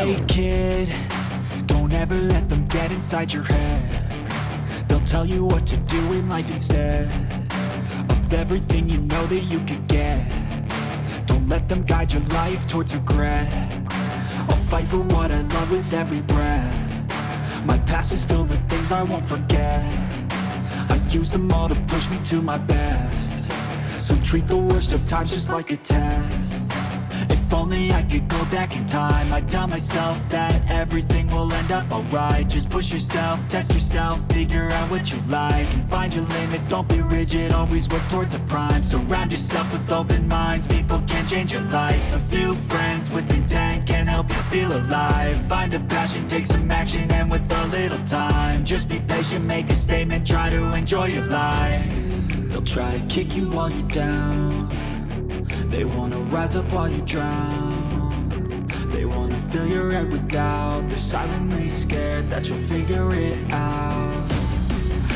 Hey kid, don't ever let them get inside your head. They'll tell you what to do in life instead of everything you know that you could get. Don't let them guide your life towards regret. I'll fight for what I love with every breath. My past is filled with things I won't forget. I use them all to push me to my best. So treat the worst of times just like a test. If only I could go back in time, I'd tell myself that everything will end up alright. Just push yourself, test yourself, figure out what you like, and find your limits, don't be rigid, always work towards a prime. Surround yourself with open minds, people can change your life. A few friends with intent can help you feel alive. Find a passion, take some action, and with a little time, just be patient, make a statement, try to enjoy your life. They'll try to kick you while you're down. They wanna rise up while you drown. They wanna fill your head with doubt. They're silently scared that you'll figure it out.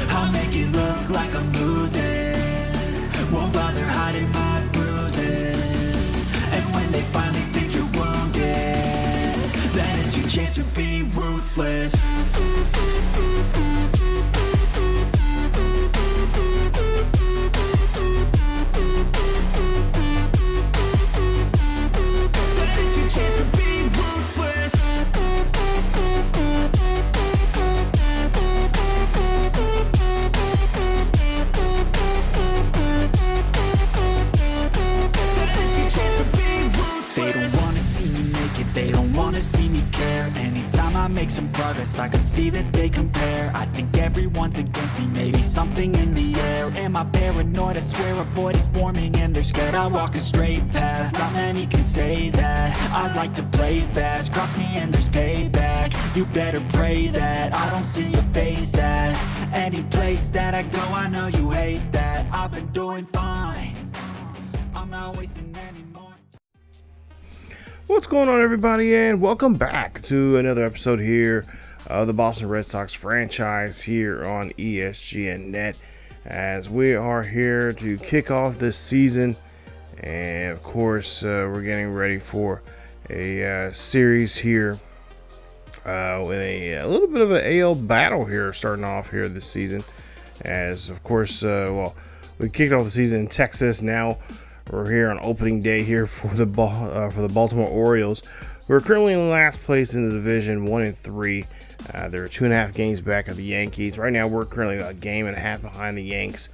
I'll make it look like I'm losing, won't bother hiding my bruises. And when they finally think you're wounded, then it's your chance to be ruthless. Make some progress, I can see that they compare. I think everyone's against me, maybe something in the air. Am I paranoid? I swear a void is forming and they're scared. I walk a straight path, not many can say that. I like to play fast, cross me and there's payback. You better pray that I don't see your face at any place that I go. I know you hate that. I've been doing fine, I'm not wasting any more. What's going on, everybody, and welcome back to another episode here of the Boston Red Sox franchise here on ESGNet, as we are here to kick off this season. And of course, we're getting ready for a series here with a little bit of an AL battle here starting off here this season, as of course, we kicked off the season in Texas. Now we're here on opening day here for the Baltimore Orioles. We're currently in last place in the division, 1-3. They're 2.5 games back of the Yankees. Right now, we're currently a game and a half behind the Yanks.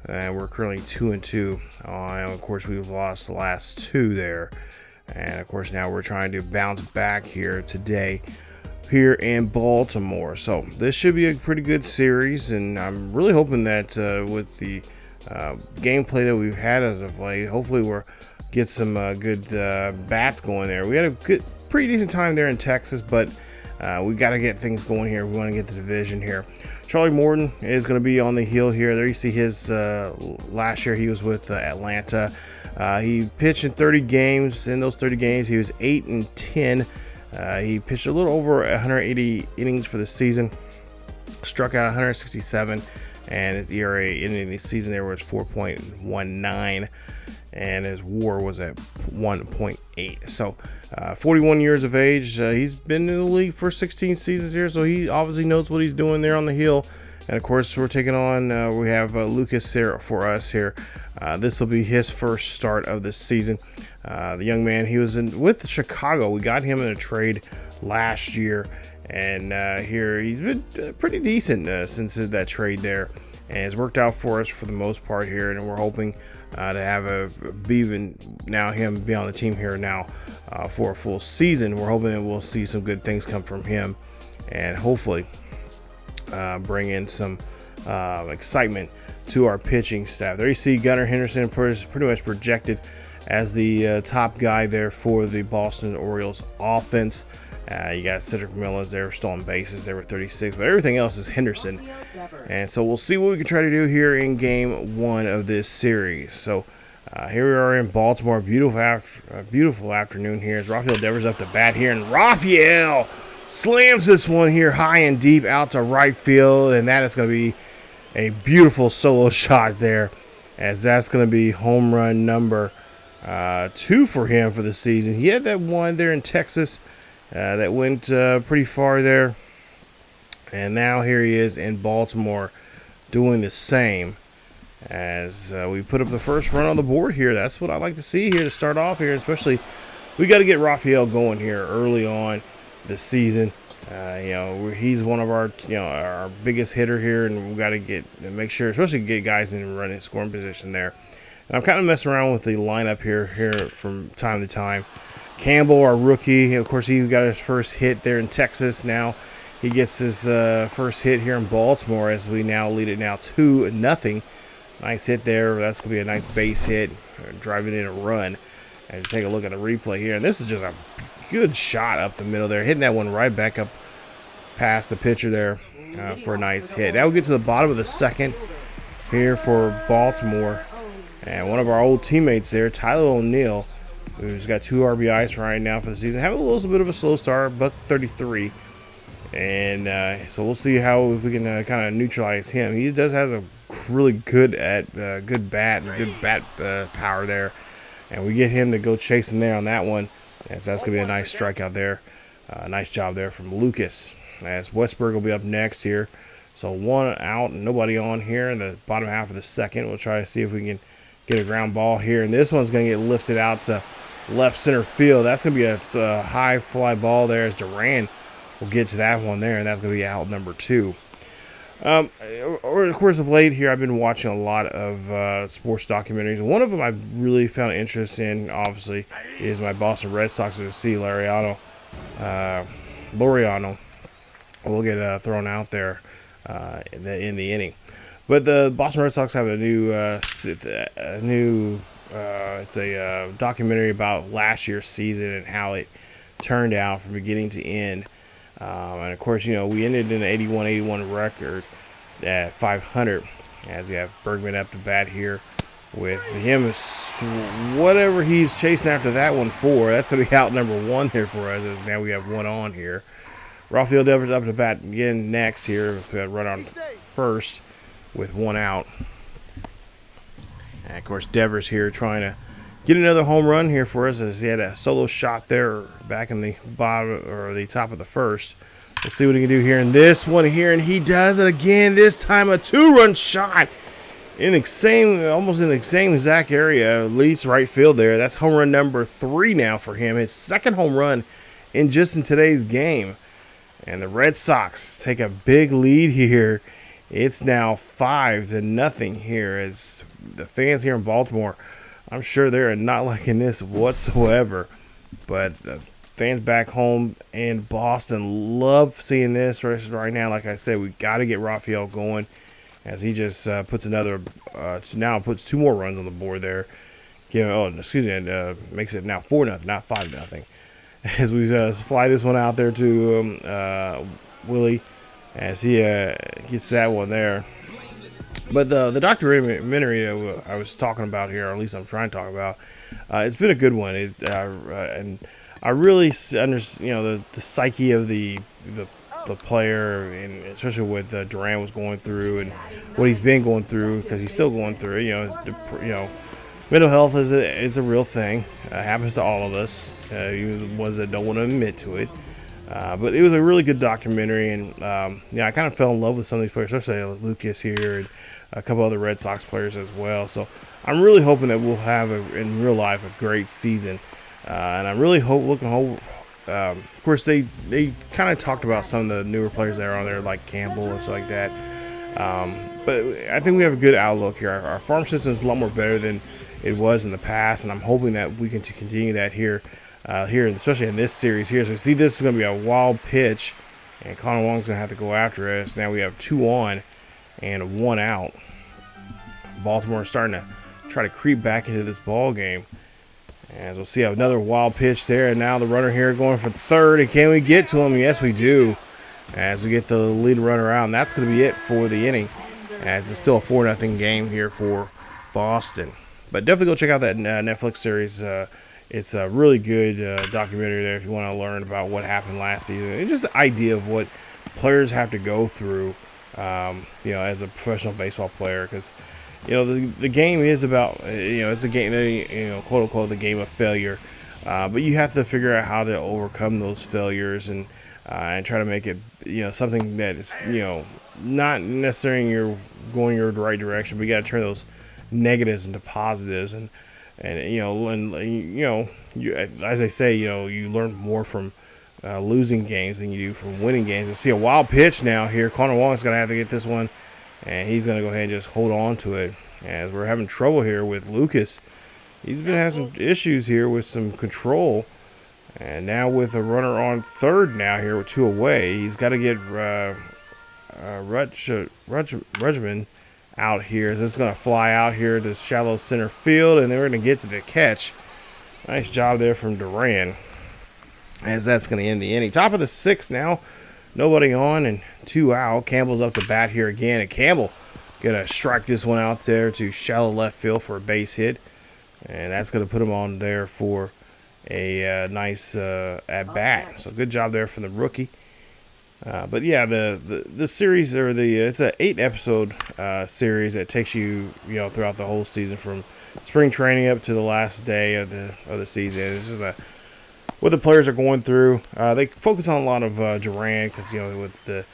We're currently 2-2. And of course, we've lost the last two there. And of course, now we're trying to bounce back here today here in Baltimore. So this should be a pretty good series, and I'm really hoping that with the gameplay that we've had as of late, hopefully we'll get some good bats going there. We had a pretty decent time there in Texas, but we got to get things going here. We want to get the division here. Charlie Morton is going to be on the heel here. There you see his last year he was with Atlanta. He pitched in 30 games. In those 30 games, he was 8-10. He pitched a little over 180 innings for the season, struck out 167. And his ERA in the season there was 4.19, and his WAR was at 1.8. So 41 years of age. He's been in the league for 16 seasons here, so he obviously knows what he's doing there on the hill. And of course, we're taking on, we have Lucas here for us here. This will be his first start of this season. The young man, he was with Chicago. We got him in a trade last year. And here he's been pretty decent since that trade there, and it's worked out for us for the most part here. And we're hoping to have him be on the team here now for a full season. We're hoping that we'll see some good things come from him, and hopefully bring in some excitement to our pitching staff. There you see Gunnar Henderson pretty much projected as the top guy there for the Boston Orioles offense. You got Cedric Mullins there, stolen bases. They were 36, but everything else is Henderson. And so we'll see what we can try to do here in game one of this series. So here we are in Baltimore. Beautiful afternoon here as Rafael Devers up to bat here. And Rafael slams this one here high and deep out to right field. And that is going to be a beautiful solo shot there, as that's going to be home run number 2 for him for the season. He had that one there in Texas, that went pretty far there. And now here he is in Baltimore doing the same as we put up the first run on the board here. That's what I like to see here to start off here, especially we got to get Raphael going here early on this season. He's one of our our biggest hitter here, and we got to make sure, especially get guys in running scoring position there. And I'm kind of messing around with the lineup here from time to time. Campbell, our rookie, of course, he got his first hit there in Texas. Now he gets his first hit here in Baltimore as we now lead it now 2-0. Nice hit there. That's going to be a nice base hit, driving in a run. As you take a look at the replay here, and this is just a good shot up the middle there, hitting that one right back up past the pitcher there for a nice hit. Now we get to the bottom of the second here for Baltimore, and one of our old teammates there, Tyler O'Neill, who's got 2 RBIs right now for the season, having a little bit of a slow start, $133, and so we'll see how if we can kind of neutralize him. He does have a really good bat and good bat power there. And we get him to go chasing there on that one, as that's going to be a nice strikeout there. Nice job there from Lucas. As Westberg will be up next here. So 1 out and nobody on here in the bottom half of the second. We'll try to see if we can get a ground ball here. And this one's going to get lifted out to left center field. That's going to be a high fly ball there as Duran will get to that one there. And that's going to be out number 2. Of course, of late here, I've been watching a lot of sports documentaries. One of them I really found interest in, obviously, is my Boston Red Sox to see Laureano. Will get thrown out there in the inning. But the Boston Red Sox have a new it's a documentary about last year's season and how it turned out from beginning to end. And of course, we ended in an 81-81 record at 500, as we have Bergman up to bat here with him. Whatever he's chasing after that one for, that's going to be out number 1 here for us, as now we have 1 on here. Rafael Devers up to bat again next here with a run on first with 1 out. And of course, Devers here trying to get another home run here for us, as he had a solo shot there back in the bottom or the top of the first. We'll see what he can do here in this one here, and he does it again. This time a 2-run shot in almost in the same exact area, leads right field there. That's home run number 3 now for him. His second home run in today's game. And the Red Sox take a big lead here. It's now 5-0 here, as the fans here in Baltimore, I'm sure they're not liking this whatsoever, but the fans back home in Boston love seeing this right now. Like I said, we got to get Raphael going, as he just puts 2 more runs on the board there. Makes it now 4-0, not 5-0. As we fly this one out there to Willie, as he gets that one there. But the documentary I was talking about here, or at least I'm trying to talk about, it's been a good one. And I really understand, the psyche of the player, and especially what Duran was going through and what he's been going through, because he's still going through it. Mental health is a real thing. Happens to all of us, even the ones that don't want to admit to it. But it was a really good documentary, and I kind of fell in love with some of these players, especially Lucas here and a couple other Red Sox players as well. So I'm really hoping that we'll have in real life a great season, and I'm really looking. Of course, they kind of talked about some of the newer players that are on there, like Campbell and stuff like that. But I think we have a good outlook here. Our farm system is a lot more better than it was in the past, and I'm hoping that we can continue that here, especially in this series here. So see, this is going to be a wild pitch, and Connor Wong's going to have to go after it. So now we have 2 on and 1 out. Baltimore is starting to try to creep back into this ball game. As we'll see another wild pitch there, and now the runner here going for third. And can we get to him? Yes, we do. As we get the lead runner out, and that's going to be it for the inning. As it's still a 4-0 game here for Boston. But definitely go check out that Netflix series. It's a really good documentary there if you want to learn about what happened last season. And just the idea of what players have to go through, as a professional baseball player. Because, the game is about, it's a game, quote unquote, the game of failure. But you have to figure out how to overcome those failures and try to make it, something that is, not necessarily going your right direction, but you got to turn those negatives into positives, and as I say, you learn more from losing games than you do from winning games. And see a wild pitch now here. Connor Wong's going to have to get this one, and he's going to go ahead and just hold on to it. As we're having trouble here with Lucas. He's been having some issues here with some control. And now with a runner on third now here with 2 away, he's got to get Rudgman out here. This is going to fly out here to shallow center field, and they're going to get to the catch. Nice job there from Duran, as that's going to end the inning. Top of the 6th now. Nobody on and 2 out. Campbell's up to bat here again, and Campbell going to strike this one out there to shallow left field for a base hit. And that's going to put him on there for a nice at-bat. So good job there from the rookie. But yeah, the series, it's an 8-episode series that takes you, throughout the whole season from spring training up to the last day of the season. This is what the players are going through. They focus on a lot of Duran because, with the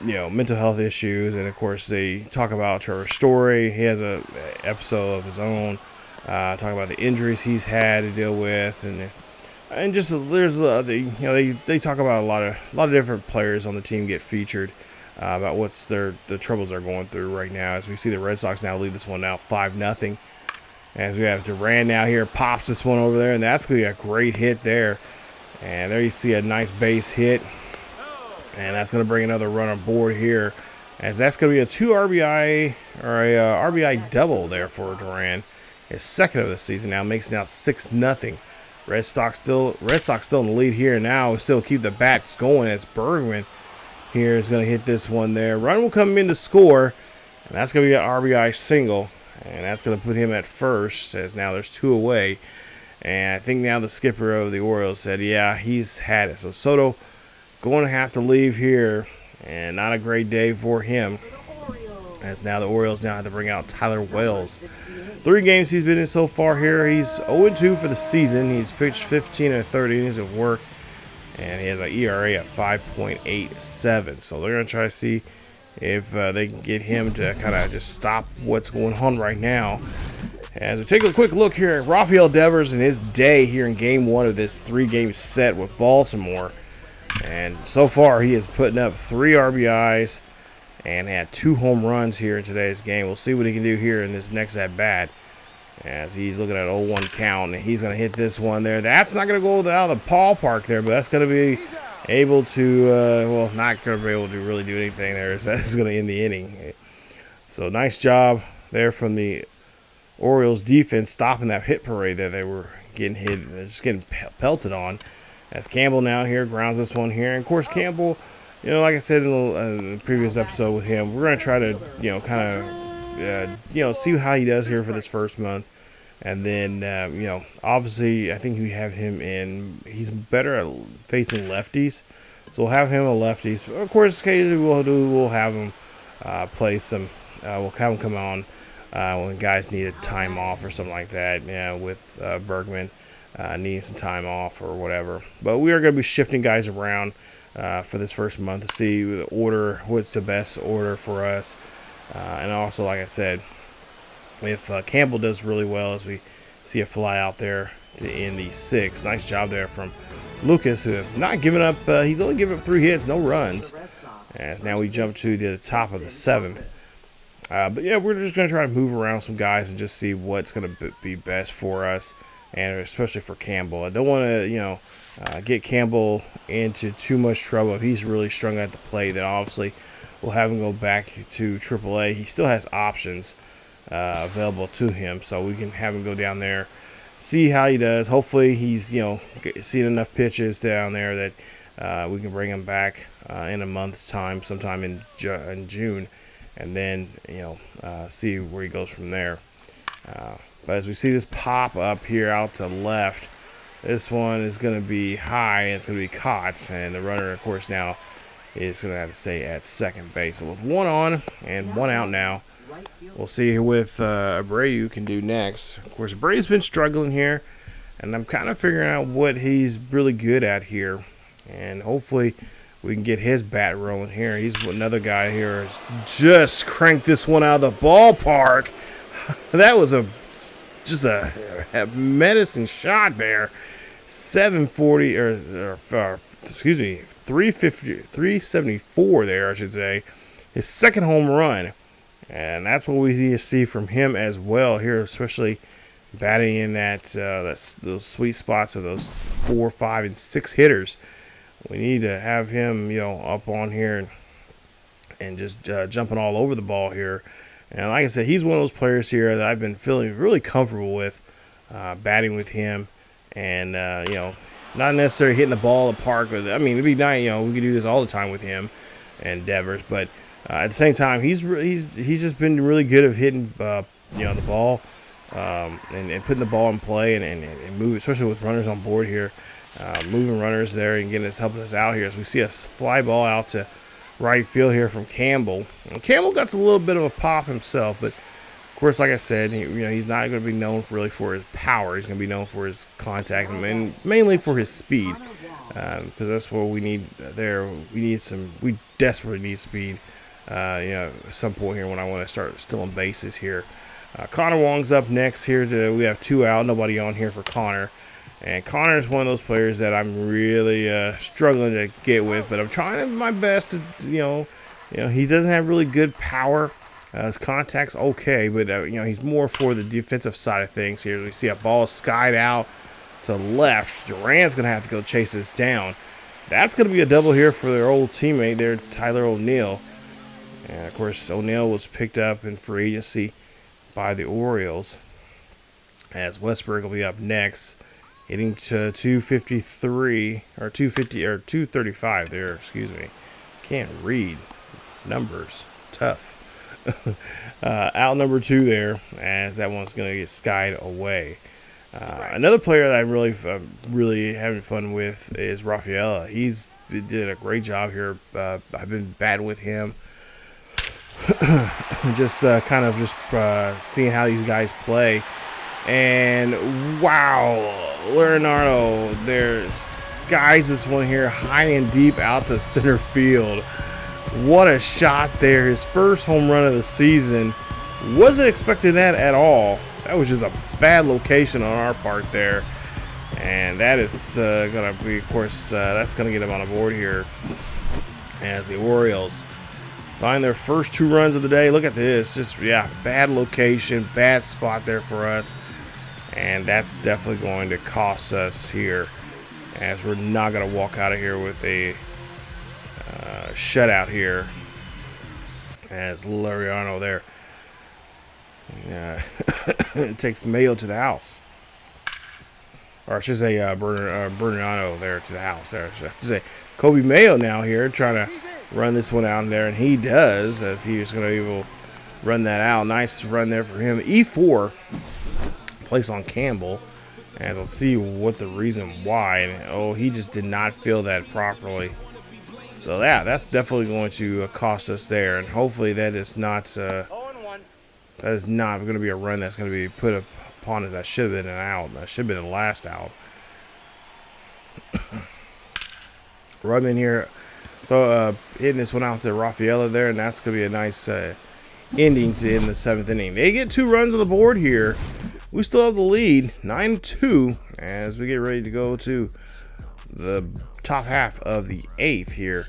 mental health issues, and of course they talk about Trevor Story. He has a episode of his own. Talking about the injuries he's had to deal with, and just there's they talk about a lot of different players on the team get featured about what's the troubles they're going through right now. As we see the Red Sox now lead this one now 5-0. As we have Duran now here, pops this one over there, and that's going to be a great hit there. And there you see a nice base hit, and that's going to bring another run on board here, as that's going to be a 2 RBI or a RBI double there for Duran. His second of the season now, makes it now 6-0. Red Sox still in the lead here now. We still keep the bats going as Bergman here is going to hit this one there. Run will come in to score, and that's going to be an RBI single, and that's going to put him at first, as now there's 2 away. And I think now the skipper of the Orioles said, yeah, he's had it. So Soto going to have to leave here, and not a great day for him, as now the Orioles now have to bring out Tyler Wells. 3 games he's been in so far here. He's 0-2 for the season. He's pitched 15 and 30 innings of work, and he has an ERA at 5.87. So they're going to try to see if they can get him to kind of just stop what's going on right now. As we take a quick look here at Rafael Devers and his day here in Game 1 of this 3-game set with Baltimore. And so far he is putting up 3 RBIs and had 2 home runs here in today's game. We'll see what he can do here in this next at-bat, as he's looking at an 0-1 count, and he's going to hit this one there. That's not going to go out of the ballpark there, but that's going to be able to, not going to be able to really do anything there. So that's going to end the inning. So nice job there from the Orioles defense, stopping that hit parade that they were getting hit, just getting pelted on. As Campbell now here grounds this one here. And of course, Campbell, like I said in the previous episode with him, we're going to try to, see how he does here for this first month. And then, obviously, I think we have him he's better at facing lefties. So we'll have him a lefties. Of course, occasionally we'll have him play some, we'll have him come on when guys need a time off or something like that, with Bergman needing some time off or whatever. But we are going to be shifting guys around for this first month to see the order, what's the best order for us. And also, like I said, if Campbell does really well, as we see a fly out there to end the 6th. Nice job there from Lucas, who have not given up. He's only given up 3 hits, no runs. As now we jump to the top of the 7th. But yeah, we're just going to try to move around some guys and just see what's going to be best for us, and especially for Campbell. I don't want to, get Campbell into too much trouble. If he's really strung at the plate, then obviously we'll have him go back to AAA. He still has options available to him, so we can have him go down there, see how he does. Hopefully he's, seeing enough pitches down there that we can bring him back in a month's time, sometime in June, and then, see where he goes from there. But as we see this pop up here out to left, this one is going to be high, and it's going to be caught, and the runner, of course, now is going to have to stay at second base. So with 1 on and 1 out now, we'll see what Abreu can do next. Of course, Abreu's been struggling here. and I'm kind of figuring out what he's really good at here, and hopefully we can get his bat rolling here. He's another guy here who's just cranked this one out of the ballpark. That was just a medicine shot there. 740 excuse me, 374 there, I should say. His second home run, and that's what we need to see from him as well here, especially batting in those sweet spots of those 4, 5, and 6 hitters. We need to have him, up on here and just jumping all over the ball here. And like I said, he's one of those players here that I've been feeling really comfortable with batting with him, and not necessarily hitting the ball at the park. But, I mean, it'd be nice. We could do this all the time with him and Devers, but at the same time, he's just been really good at hitting the ball and putting the ball in play and move, especially with runners on board here. Moving runners there and helping us out here as we see a fly ball out to right field here from Campbell. And Campbell got a little bit of a pop himself, but of course, like I said, he's not going to be known really for his power. He's going to be known for his contact and mainly for his speed, because that's what we need there. We desperately need speed. At some point here when I want to start stealing bases here. Connor Wong's up next here. We have 2 out, nobody on here for Connor. And Connor is one of those players that I'm really struggling to get with, but I'm trying my best to, he doesn't have really good power. His contact's okay, but he's more for the defensive side of things here. We see a ball skied out to left. Duran's gonna have to go chase this down. That's gonna be a double here for their old teammate there, Tyler O'Neill. And of course, O'Neill was picked up in free agency by the Orioles. As Westberg will be up next, hitting to 253 or 250 or 235 there. Excuse me, can't read numbers. Tough. Out number 2 there, as that one's going to get skied away. Another player that I'm really having fun with is Rafaela. He's did a great job here. I've been batting with him. just seeing how these guys play. And wow, Leonardo there skies this one here high and deep out to center field. What a shot there. His first home run of the season. Wasn't expecting that at all. That was just a bad location on our part there. And that is going to be, of course, that's going to get him on the board here as the Orioles find their first 2 runs of the day. Look at this. Just, bad location, bad spot there for us. And that's definitely going to cost us here, as we're not going to walk out of here with a shutout here. As Lariano there it takes Mayo to the house. Or I should say Bernardo there to the house. There, I should say Kobe Mayo now here trying to run this one out in there, and he does, as he is going to be able to run that out. Nice run there for him. E4 place on Campbell, and we'll see what the reason why. And, he just did not feel that properly. So that's definitely going to cost us there, and hopefully that is not going to be a run that's going to be put upon it. That should have been an out. That should have been the last out. Rudman here, hitting this one out to Rafaela there, and that's going to be a nice ending to end the 7th inning. They get 2 runs on the board here. We still have the lead, 9-2, as we get ready to go to the top half of the 8th here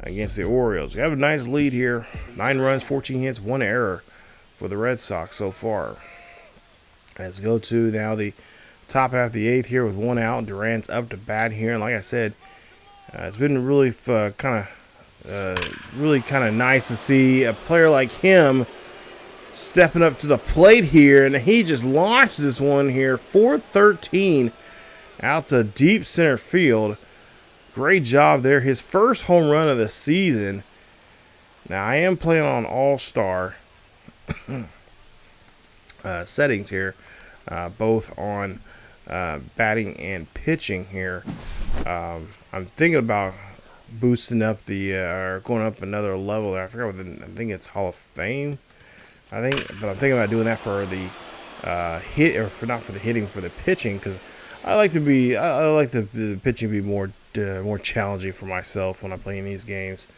against the Orioles. We have a nice lead here, 9 runs, 14 hits, 1 error for the Red Sox so far. Let's go to now the top half of the 8th here with 1 out. Durant's up to bat here, and like I said, it's been really kind of nice to see a player like him stepping up to the plate here, and he just launched this one here, 413 out to deep center field. Great job there. His first home run of the season. Now, I am playing on all-star settings here, both on batting and pitching here. I'm thinking about boosting up or going up another level there. I forgot what I think it's Hall of Fame. But I'm thinking about doing that for the hit, or not for the hitting, for the pitching, because I like the pitching to be more challenging for myself when I'm playing these games.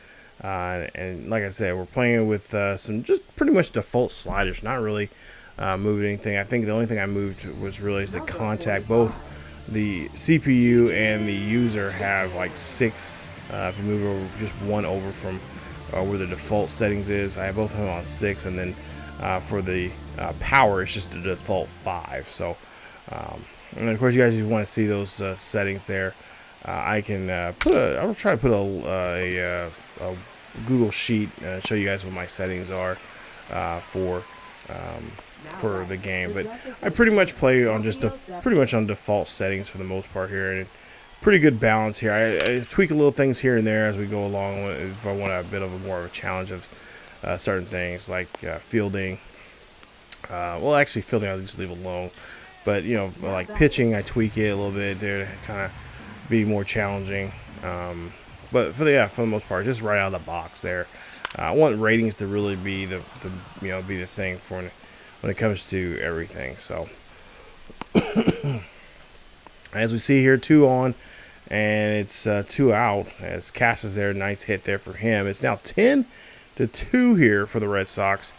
And like I said, we're playing with some just pretty much default sliders, not really moving anything. I think the only thing I moved was really the contact. Both the CPU and the user have like 6. If you move over just one over from where the default settings is, I have both of them on 6, and then for the power, it's just the default 5. So, and of course, you guys just want to see those settings there. I can I'll try to put a Google sheet and show you guys what my settings are for the game, but I pretty much play on just pretty much on default settings for the most part here, and pretty good balance here. I tweak a little things here and there as we go along if I want a bit of more of a challenge of certain things like fielding. Well, actually, fielding I'll just leave alone, but you know, like pitching, I tweak it a little bit there to kind of be more challenging. But for the most part, just right out of the box there. I want ratings to really be the thing for when it comes to everything. So as we see here, 2 on, and it's 2 out. As Cass is there, nice hit there for him. It's now 10-2 here for the Red Sox.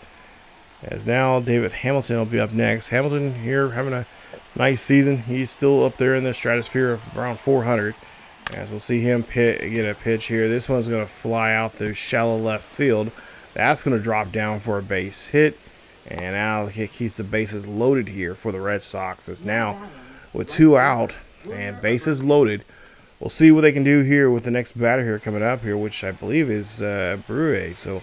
As now David Hamilton will be up next. Hamilton here having a nice season. He's still up there in the stratosphere of around 400. As we'll see him get a pitch here. This one's going to fly out the shallow left field. That's going to drop down for a base hit. And now it keeps the bases loaded here for the Red Sox. It's now with 2 out and bases loaded. We'll see what they can do here with the next batter here coming up here, which I believe is Brue. So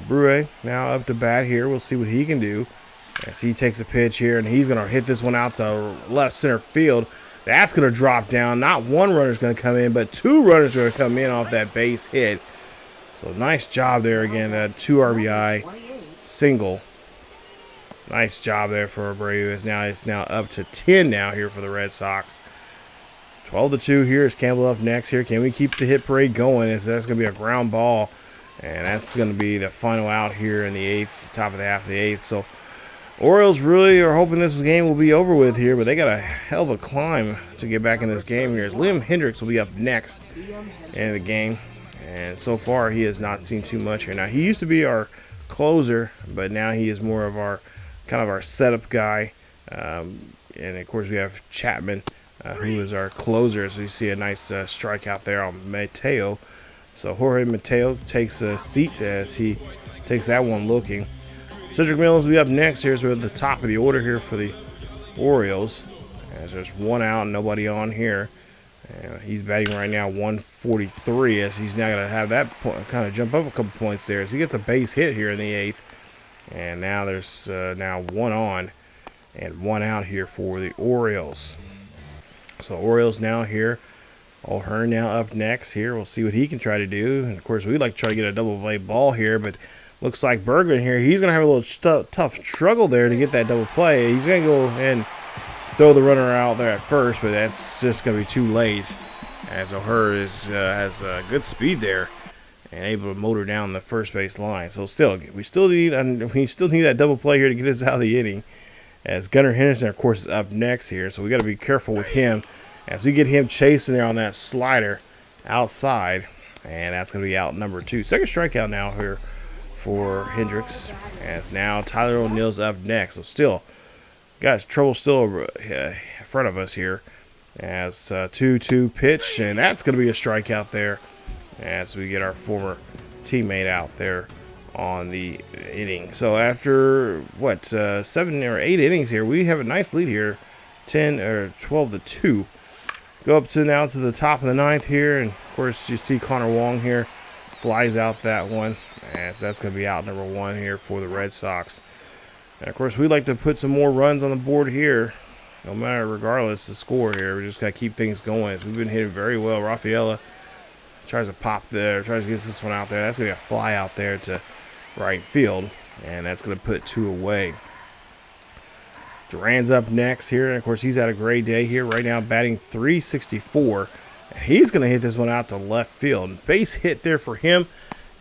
Brue now up to bat here. We'll see what he can do as he takes a pitch here, and he's going to hit this one out to left center field. That's going to drop down. Not one runner's going to come in, but 2 runners are going to come in off that base hit. So nice job there again. That 2 RBI single. Nice job there for Abreu. It's now up to 10 now here for the Red Sox. It's 12-2 here. Is Campbell up next here? Can we keep the hit parade going? As that's going to be a ground ball, and that's going to be the final out here in the 8th, top of the half of the 8th. So Orioles really are hoping this game will be over with here, but they got a hell of a climb to get back in this game here. As Liam Hendricks will be up next in the game, and so far he has not seen too much here. Now he used to be our closer, but now he is more of our kind of our setup guy. And of course we have Chapman, who is our closer. So you see a nice strikeout there on Mateo. So Jorge Mateo takes a seat as he takes that one looking. Cedric Mills will be up next here, so we're at the top of the order here for the Orioles. As there's 1 out, nobody on here. He's batting right now 143, as he's now going to have that kind of jump up a couple points there. As he gets a base hit here in the 8th. And now there's now 1 on and 1 out here for the Orioles. So Orioles now here. O'Hearn now up next here. We'll see what he can try to do. And of course, we'd like to try to get a double play ball here, but looks like Bergman here, he's going to have a little tough struggle there to get that double play. He's going to go and throw the runner out there at first, but that's just going to be too late, as O'Hearn has good speed there and able to motor down the first base line. So we still need that double play here to get us out of the inning, as Gunnar Henderson, of course, is up next here. So we got to be careful with him as we get him chasing there on that slider outside, and that's going to be out number 2. Second strikeout now here for Hendricks, as now Tyler O'Neill's up next. So still, guys, trouble still in front of us here, as 2-2 pitch, and that's going to be a strikeout there as we get our former teammate out there on the inning. So after 7 or 8 innings here, we have a nice lead here, 12-2. Go up to now to the top of the 9th here, and of course you see Connor Wong here flies out that one, as that's going to be out number 1 here for the Red Sox. And of course we'd like to put some more runs on the board here, no matter regardless the score here. We just got to keep things going, as we've been hitting very well. Rafaela tries to pop there, tries to get this one out there. That's going to be a fly out there to right field, and that's going to put 2 away. Duran's up next here, and of course he's had a great day here right now, batting .364. And he's going to hit this one out to left field. Base hit there for him,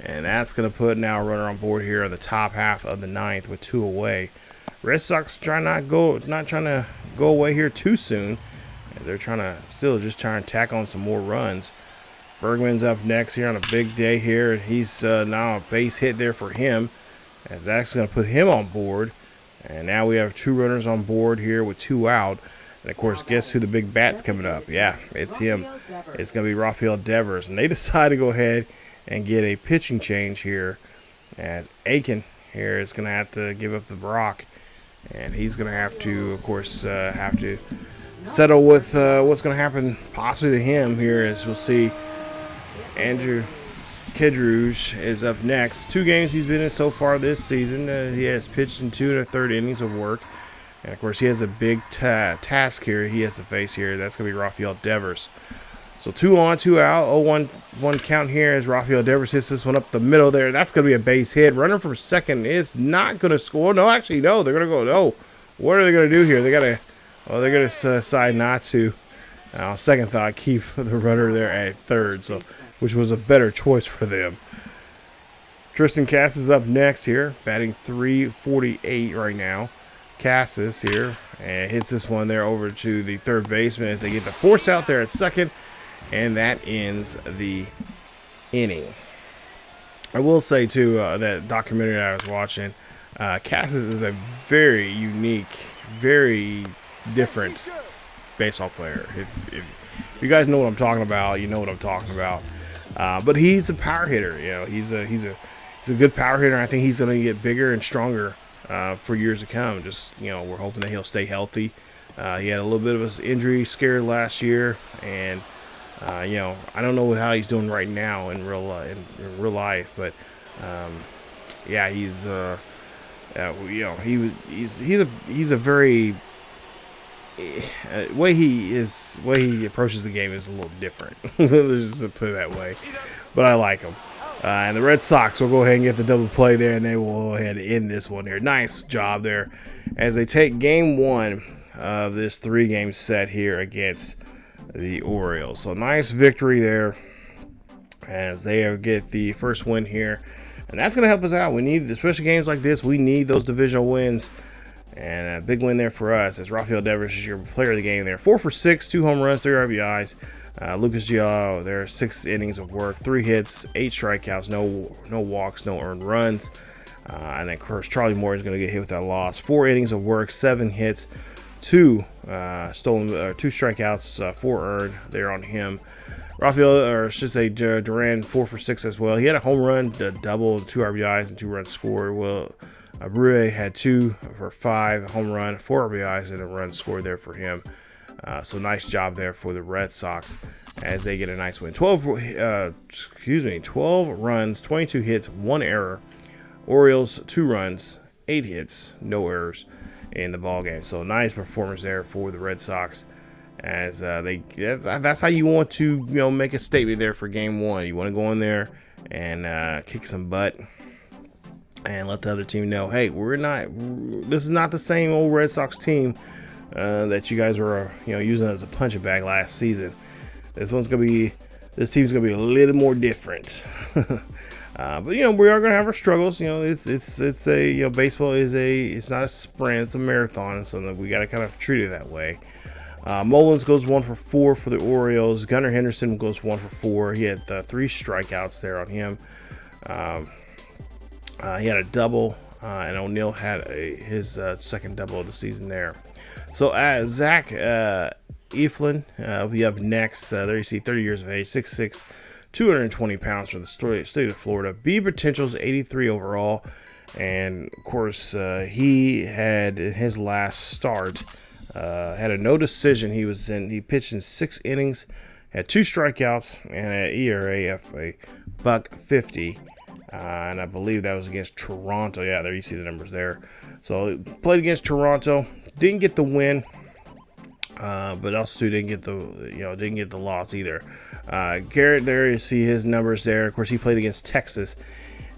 and that's going to put now a runner on board here on the top half of the 9th with 2 away. Red Sox not trying to go away here too soon. They're trying to just trying to tack on some more runs. Bergman's up next here on a big day here. He's now a base hit there for him. And Zach's going to put him on board. And now we have 2 runners on board here with 2 out. And, of course, guess who the big bat's coming up? Yeah, it's him. It's going to be Rafael Devers. And they decide to go ahead and get a pitching change here, as Aiken here is going to have to give up the Brock. And he's going to have to, of course, have to settle with what's going to happen possibly to him here, as we'll see. Andrew Kedrouge is up next. 2 games he's been in so far this season. He has pitched in 2 1/3 innings of work. And, of course, he has a big task here he has to face here. That's going to be Rafael Devers. So 2 on, 2 out. 0-1 count here as Rafael Devers hits this one up the middle there. That's going to be a base hit. Runner from second is not going to score. No, actually, no. They're going to go, no. What are they going to do here? They're going to decide not to. Second thought, keep the runner there at third. So, which was a better choice for them. Tristan Cass is up next here, batting .348 right now. Cassis here, and hits this one there over to the third baseman as they get the force out there at second, and that ends the inning. I will say, too, that documentary that I was watching, Cassis is a very unique, very different baseball player. If you guys know what I'm talking about, you know what I'm talking about. But he's a power hitter. You know, he's a good power hitter. I think he's going to get bigger and stronger for years to come. Just, you know, we're hoping that he'll stay healthy. He had a little bit of an injury scare last year, and you know, I don't know how he's doing right now in real life, but yeah, he's you know, he's a very way he approaches the game is a little different. Let's just put it that way. But I like him. And the Red Sox will go ahead and get the double play there, and they will go ahead and end this one here. Nice job there as they take game 1 of this 3-game set here against the Orioles. So nice victory there as they get the first win here. And that's going to help us out. We need, especially games like this, we need those divisional wins. And a big win there for us as Rafael Devers is your player of the game there. 4 for 6, 2 home runs, 3 RBIs. Lucas Giolito, there are 6 innings of work, 3 hits, 8 strikeouts, no walks, no earned runs. And then, of course, Charlie Morton is going to get hit with that loss. 4 innings of work, 7 hits, 2 strikeouts, 4 earned there on him. Rafael, or I should say Duran, 4 for 6 as well. He had a home run, a double, 2 RBIs, and 2 runs scored. Well, Brue had 2 for 5, a home run, 4 RBIs, and a run scored there for him. So nice job there for the Red Sox as they get a nice win. 12 runs, 22 hits, 1 error. Orioles 2 runs, 8 hits, no errors in the ball game. So nice performance there for the Red Sox as that's how you want to, you know, make a statement there for game 1. You want to go in there and kick some butt and let the other team know, hey, this is not the same old Red Sox team that you guys were, you know, using as a punching bag last season. This team's gonna be a little more different. But you know, we are gonna have our struggles. You know, it's a, you know, baseball it's not a sprint, it's a marathon, so we got to kind of treat it that way. Mullins goes 1 for 4 for the Orioles. Gunnar Henderson goes 1 for 4. He had 3 strikeouts there on him. He had a double, and O'Neill had his second double of the season there. So Zach Eflin will be up next. There you see 30 years of age, 6'6", 220 pounds from the state of Florida. B potentials 83 overall. And, of course, he had in his last start, had a no decision. He pitched in 6 innings, had 2 strikeouts, and an ERA of a .50. And I believe that was against Toronto. Yeah, there you see the numbers there. So played against Toronto, didn't get the win, but also didn't get the loss either. Garrett, there you see his numbers there. Of course, he played against Texas.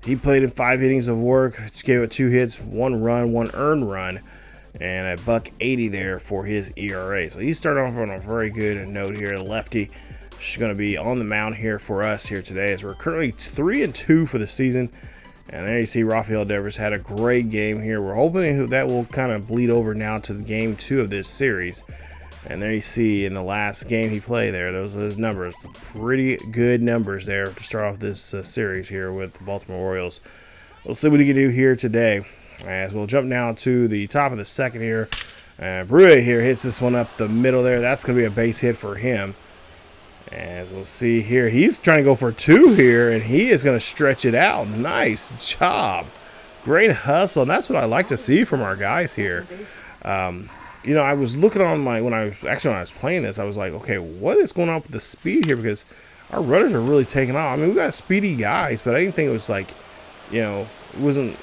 He played in 5 innings of work, just gave it 2 hits, 1 run, 1 earned run, and a .80 there for his ERA. So he started off on a very good note here. Lefty. She's going to be on the mound here for us here today as we're currently 3-2 for the season. And there you see Rafael Devers had a great game here. We're hoping that will kind of bleed over now to the game 2 of this series. And there you see in the last game he played there, those are his numbers. Pretty good numbers there to start off this series here with the Baltimore Orioles. We'll see what he can do here today. As we'll jump now to the top of the second here. Brue here hits this one up the middle there. That's going to be a base hit for him. As we'll see here, he's trying to go for 2 here, and he is going to stretch it out. Nice job. Great hustle, and that's what I like to see from our guys here. You know, I was looking on when I was playing this, I was like, okay, what is going on with the speed here? Because our runners are really taking off. I mean, we got speedy guys, but I didn't think it was like, you know, it wasn't,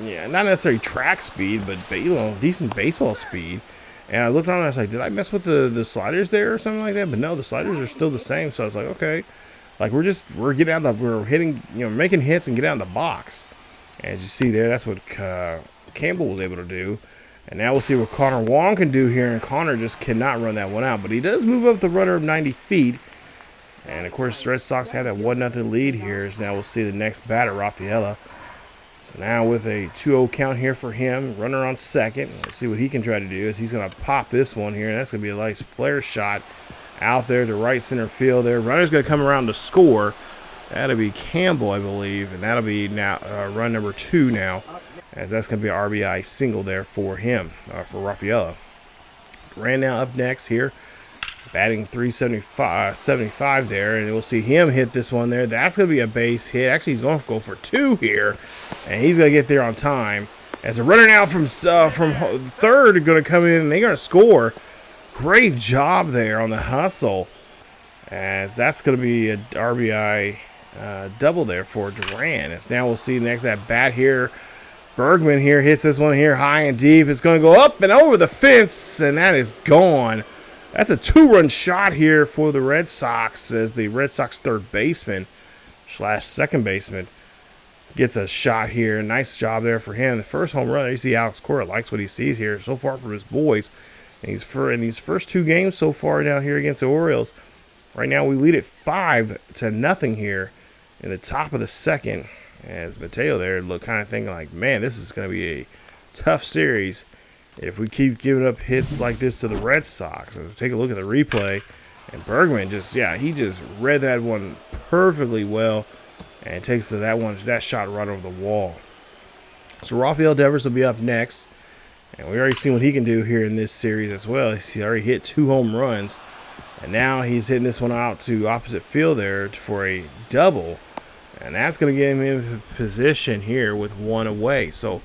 yeah, not necessarily track speed, but you know, decent baseball speed. And I looked on and I was like, did I mess with the sliders there or something like that? But no, the sliders are still the same. So I was like, okay, like we're getting out we're hitting, you know, making hits and get out in the box. And as you see there, that's what Campbell was able to do. And now we'll see what Connor Wong can do here. And Connor just cannot run that one out. But he does move up the runner of 90 feet. And of course, the Red Sox have that 1-0 lead here. So now we'll see the next batter, Rafaela. So now with a 2-0 count here for him, runner on second. Let's see what he can try to do. Is he's going to pop this one here, and that's going to be a nice flare shot out there to right center field there. Runner's going to come around to score. That'll be Campbell, I believe, and that'll be now run number 2 now, as that's going to be an RBI single there for him, for Rafaela. Ran now up next here, batting 375 there, and we'll see him hit this one there. That's going to be a base hit. Actually, he's going to go for 2 here, and he's going to get there on time. As a runner now from third going to come in, and they're going to score. Great job there on the hustle, as that's going to be an RBI double there for Duran. As now we'll see next at bat here. Bergman here hits this one here high and deep. It's going to go up and over the fence, and that is gone. That's a 2-run shot here for the Red Sox, as the Red Sox third baseman / second baseman gets a shot here. Nice job there for him. The first home run, you see Alex Cora likes what he sees here so far from his boys. And in these first 2 games so far now here against the Orioles. Right now we lead it 5-0 here in the top of the second. As Mateo there look kind of thinking like, man, this is going to be a tough series if we keep giving up hits like this to the Red Sox. And take a look at the replay, and Bergman he just read that one perfectly well, and takes that shot right over the wall. So Rafael Devers will be up next, and we already seen what he can do here in this series as well. He already hit 2 home runs, and now he's hitting this one out to opposite field there for a double, and that's going to get him in position here with 1 away. So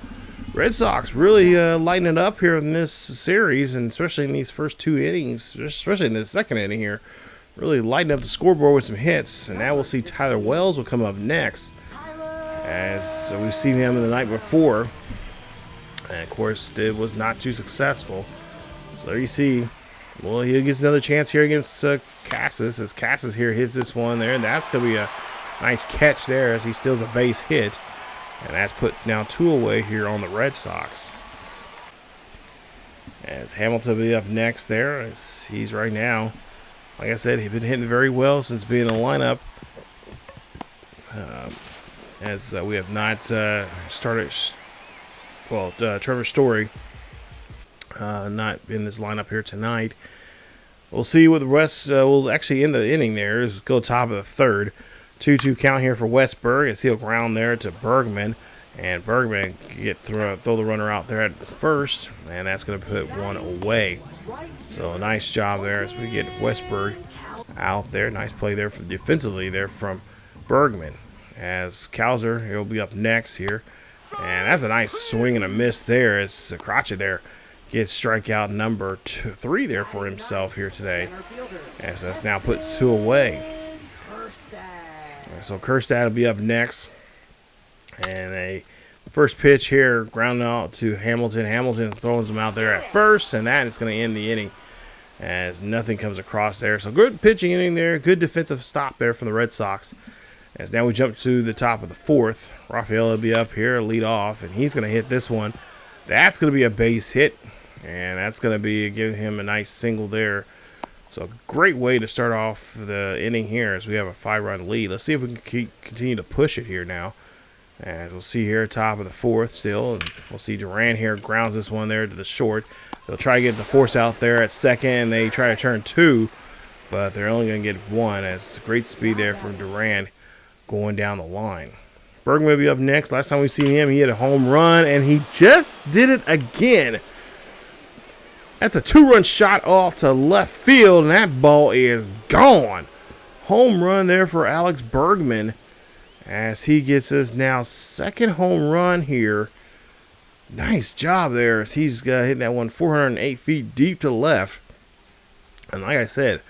Red Sox really lighting it up here in this series, and especially in these first 2 innings, especially in the second inning here, really lighting up the scoreboard with some hits. And now we'll see Tyler Wells will come up next, as we've seen him the night before, and of course it was not too successful. So there you see, well, he gets another chance here against Casas, as Casas here hits this one there, and that's going to be a nice catch there as he steals a base hit. And that's put now 2 away here on the Red Sox. As Hamilton will be up next there, as he's right now, like I said, he's been hitting very well since being in the lineup. As we have not started, Trevor Story not in this lineup here tonight. We'll see what the rest will actually end the inning there. Is go top of the third. 2-2 count here for Westberg as he'll ground there to Bergman, and Bergman throw the runner out there at first, and that's going to put 1 away. So a nice job there as we get Westberg out there. Nice play there defensively there from Bergman. As Cowser, he'll be up next here, and that's a nice swing and a miss there as Crochet there gets strikeout number 3 there for himself here today, as that's now put 2 away. So Kerstad will be up next, and a first pitch here ground out to Hamilton. Hamilton throws him out there at first, and that is going to end the inning as nothing comes across there. So good pitching inning there, good defensive stop there from the Red Sox. As now we jump to the top of the 4th, Rafael will be up here, lead off, and he's going to hit this one. That's going to be a base hit, and that's going to be giving him a nice single there. So great way to start off the inning here as we have a 5-run lead. Let's see if we can continue to push it here now. As we'll see here, top of the fourth still. And we'll see Duran here grounds this one there to the short. They'll try to get the force out there at second, and they try to turn two, but they're only going to get one. As great speed there from Duran going down the line. Bergman will be up next. Last time we seen him, he hit a home run, and he just did it again. That's a 2-run shot off to left field, and that ball is gone. Home run there for Alex Bergman, as he gets his now second home run here. Nice job there, as he's hitting that one 408 feet deep to left. And like I said,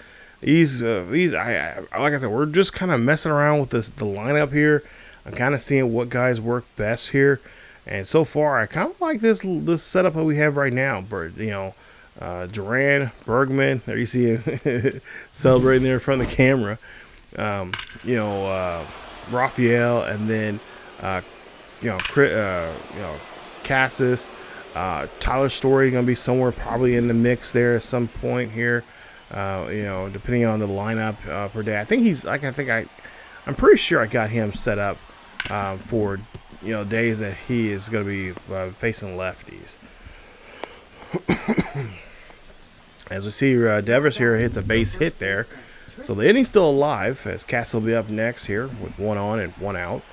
like I said, we're just kind of messing around with the lineup here. I'm kind of seeing what guys work best here, and so far I kind of like this setup that we have right now. But Duran, Bergman, there you see him celebrating there in front of the camera. Raphael, and then Cassis, Tyler Story going to be somewhere probably in the mix there at some point here. Depending on the lineup per day. I'm pretty sure I got him set up for days that he is going to be facing lefties. As we see, Devers here hits a base hit there. So the inning's still alive, as Cass will be up next here with 1 on and 1 out.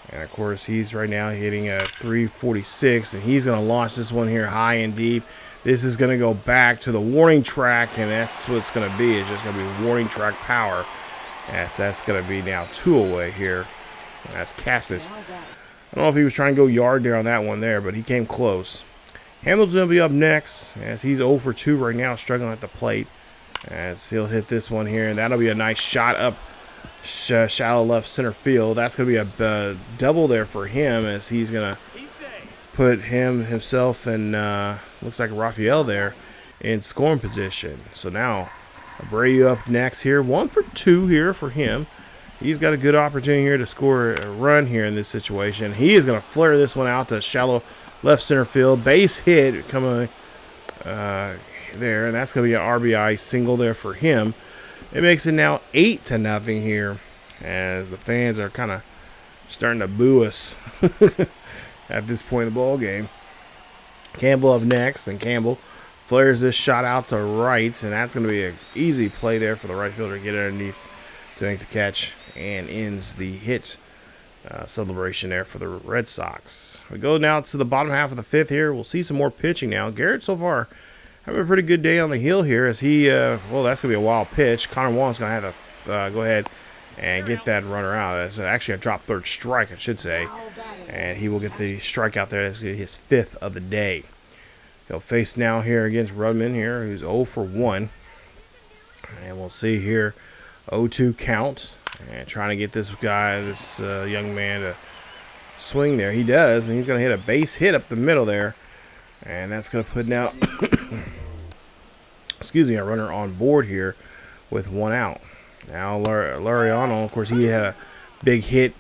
And of course, he's right now hitting a 346, and he's going to launch this one here high and deep. This is going to go back to the warning track, and that's what it's going to be. It's just going to be warning track power. As that's going to be now 2 away here. That's Cassis. I don't know if he was trying to go yard there on that one there, but he came close. Hamilton will be up next, as he's 0 for 2 right now, struggling at the plate. As he'll hit this one here, and that'll be a nice shot up shallow left center field. That's going to be a double there for him, as he's going to put himself and looks like Raphael there in scoring position. So now Abreu up next here, 1 for 2 here for him. He's got a good opportunity here to score a run here in this situation. He is going to flare this one out to shallow left center field. Base hit coming there, and that's going to be an RBI single there for him. It makes it now 8-0 here, as the fans are kind of starting to boo us at this point in the ball game. Campbell up next, and Campbell flares this shot out to right, and that's going to be an easy play there for the right fielder to get underneath to make the catch, and ends the hit celebration there for the Red Sox. We go now to the bottom half of the 5th here. We'll see some more pitching now. Garrett so far having a pretty good day on the hill here, as he, that's going to be a wild pitch. Connor Wong's going to have to go ahead and get that runner out. That's actually a drop third strike, I should say. And he will get the strikeout there. That's his 5th of the day. He'll face now here against Rudman here, who's 0 for 1. And we'll see here, 0-2 count. And trying to get this guy, this young man, to swing there. He does, and he's going to hit a base hit up the middle there. And that's going to put now, a runner on board here with 1 out. Now, Laureano, of course, he had a big hit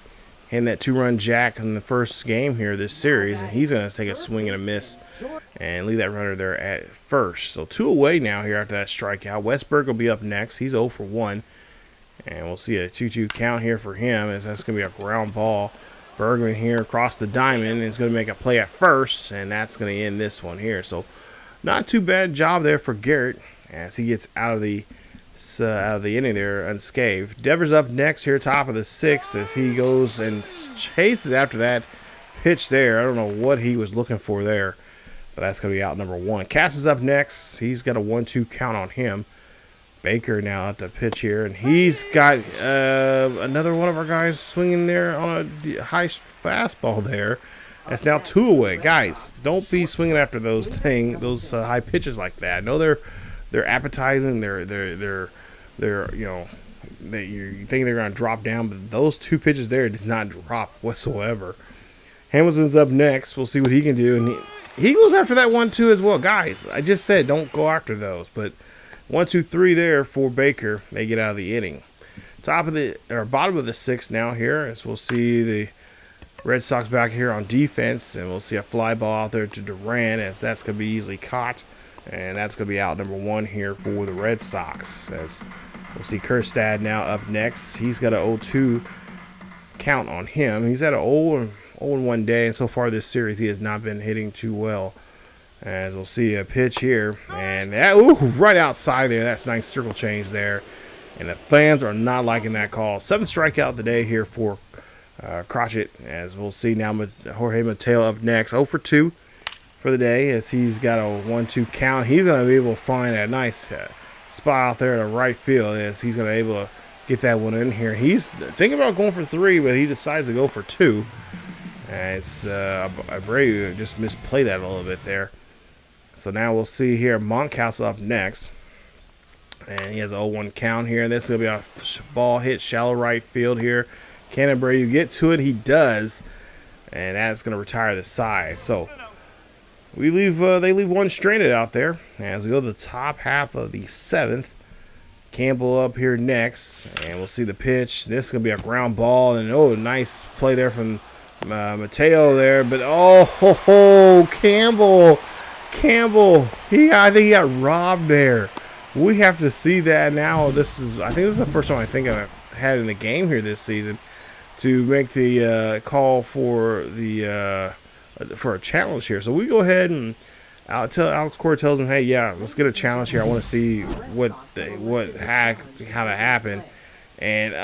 in that 2-run jack in the first game here this series, and he's going to take a swing and a miss and leave that runner there at first. So 2 away now here after that strikeout. Westberg will be up next. He's 0 for 1. And we'll see a 2-2 count here for him, as that's going to be a ground ball. Bergman here across the diamond is going to make a play at first, and that's going to end this one here. So not too bad job there for Garrett, as he gets out of the inning there unscathed. Devers up next here, top of the 6th, as he goes and chases after that pitch there. I don't know what he was looking for there, but that's going to be out number 1. Cass is up next. He's got a 1-2 count on him. Baker now at the pitch here, and he's got another one of our guys swinging there on a high fastball there. That's now 2 away. Guys, don't be swinging after those high pitches like that. I know they're appetizing. They're you think they're going to drop down, but those 2 pitches there did not drop whatsoever. Hamilton's up next. We'll see what he can do, and he goes after that 1-2 as well. Guys, I just said don't go after those, but 1, 2, 3 there for Baker. They get out of the inning. Bottom of the 6th now here, as we'll see the Red Sox back here on defense, and we'll see a fly ball out there to Duran, as that's going to be easily caught, and that's going to be out number 1 here for the Red Sox. As we'll see Kerstad now up next. He's got a 0-2 count on him. He's had an 0-1 day, and so far this series he has not been hitting too well. As we'll see a pitch here, and that, right outside there. That's nice circle change there, and the fans are not liking that call. 7th strikeout of the day here for Crochet. As we'll see now with Jorge Mateo up next, 0 for 2 for the day, as he's got a 1-2 count. He's going to be able to find a nice spot out there in the right field, as he's going to be able to get that one in here. He's thinking about going for 3, but he decides to go for 2. As Abreu just misplayed that a little bit there. So now we'll see here Moncastle up next. And he has a 0-1 count here. This is going to be a ball hit shallow right field here. Can Abreu get to it? He does. And that's going to retire the side. So they leave one stranded out there. As we go to the top half of the 7th. Campbell up here next. And we'll see the pitch. This is going to be a ground ball. And nice play there from Mateo there. But Campbell, I think he got robbed there. We have to see that now. I think this is the first time I've had in the game here this season to make the call for a challenge here. So we go ahead and Alex Cora tells him, hey, yeah, let's get a challenge here. I want to see how that happened. And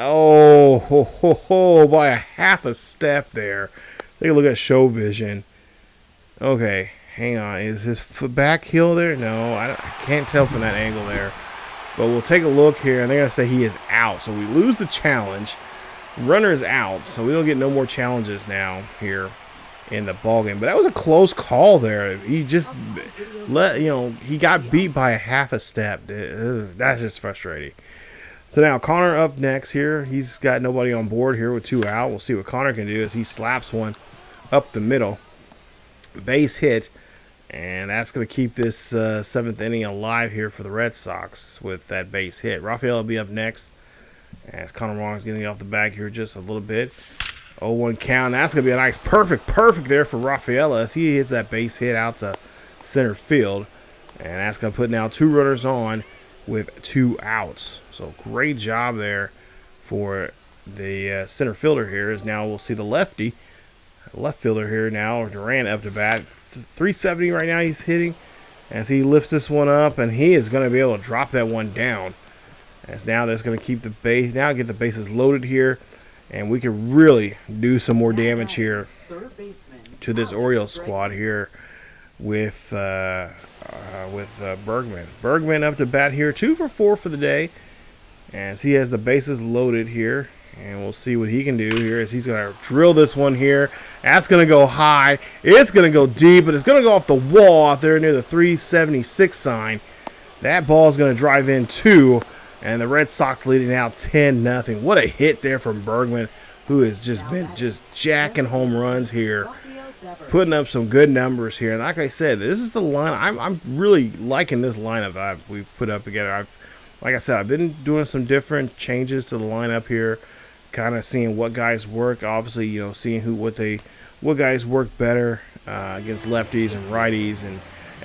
by a half a step there. Take a look at show vision. Okay. Hang on, is his back heel there? No, I can't tell from that angle there. But we'll take a look here, and they're going to say he is out. So we lose the challenge. Runner is out, so we don't get no more challenges now here in the ballgame. But that was a close call there. He just he got beat by a half a step. That's just frustrating. So now Connor up next here. He's got nobody on board here with 2 out. We'll see what Connor can do as he slaps one up the middle. Base hit. And that's going to keep this 7th inning alive here for the Red Sox with that base hit. Rafael will be up next as Connor Wong's getting off the bag here just a little bit. 0-1 count. That's going to be a nice perfect there for Rafael as he hits that base hit out to center field. And that's going to put now 2 runners on with 2 outs. So great job there for the center fielder here. As now we'll see the left fielder here now, Durant up to bat. 370 right now he's hitting as he lifts this one up, and he is going to be able to drop that one down. As now that's going to keep the base, now get the bases loaded here, and we can really do some more damage here to this Orioles squad here with Bergman. Bergman up to bat here, 2 for 4 for the day, as he has the bases loaded here. And we'll see what he can do here as he's going to drill this one here. That's going to go high. It's going to go deep, but it's going to go off the wall out there near the 376 sign. That ball is going to drive in 2, and the Red Sox leading out 10-0. What a hit there from Bergman, who has just been jacking home runs here, putting up some good numbers here. And like I said, this is the line. I'm really liking this lineup that we've put up together. Like I said, I've been doing some different changes to the lineup here. Kind of seeing what guys work, obviously, seeing what guys work better against lefties and righties and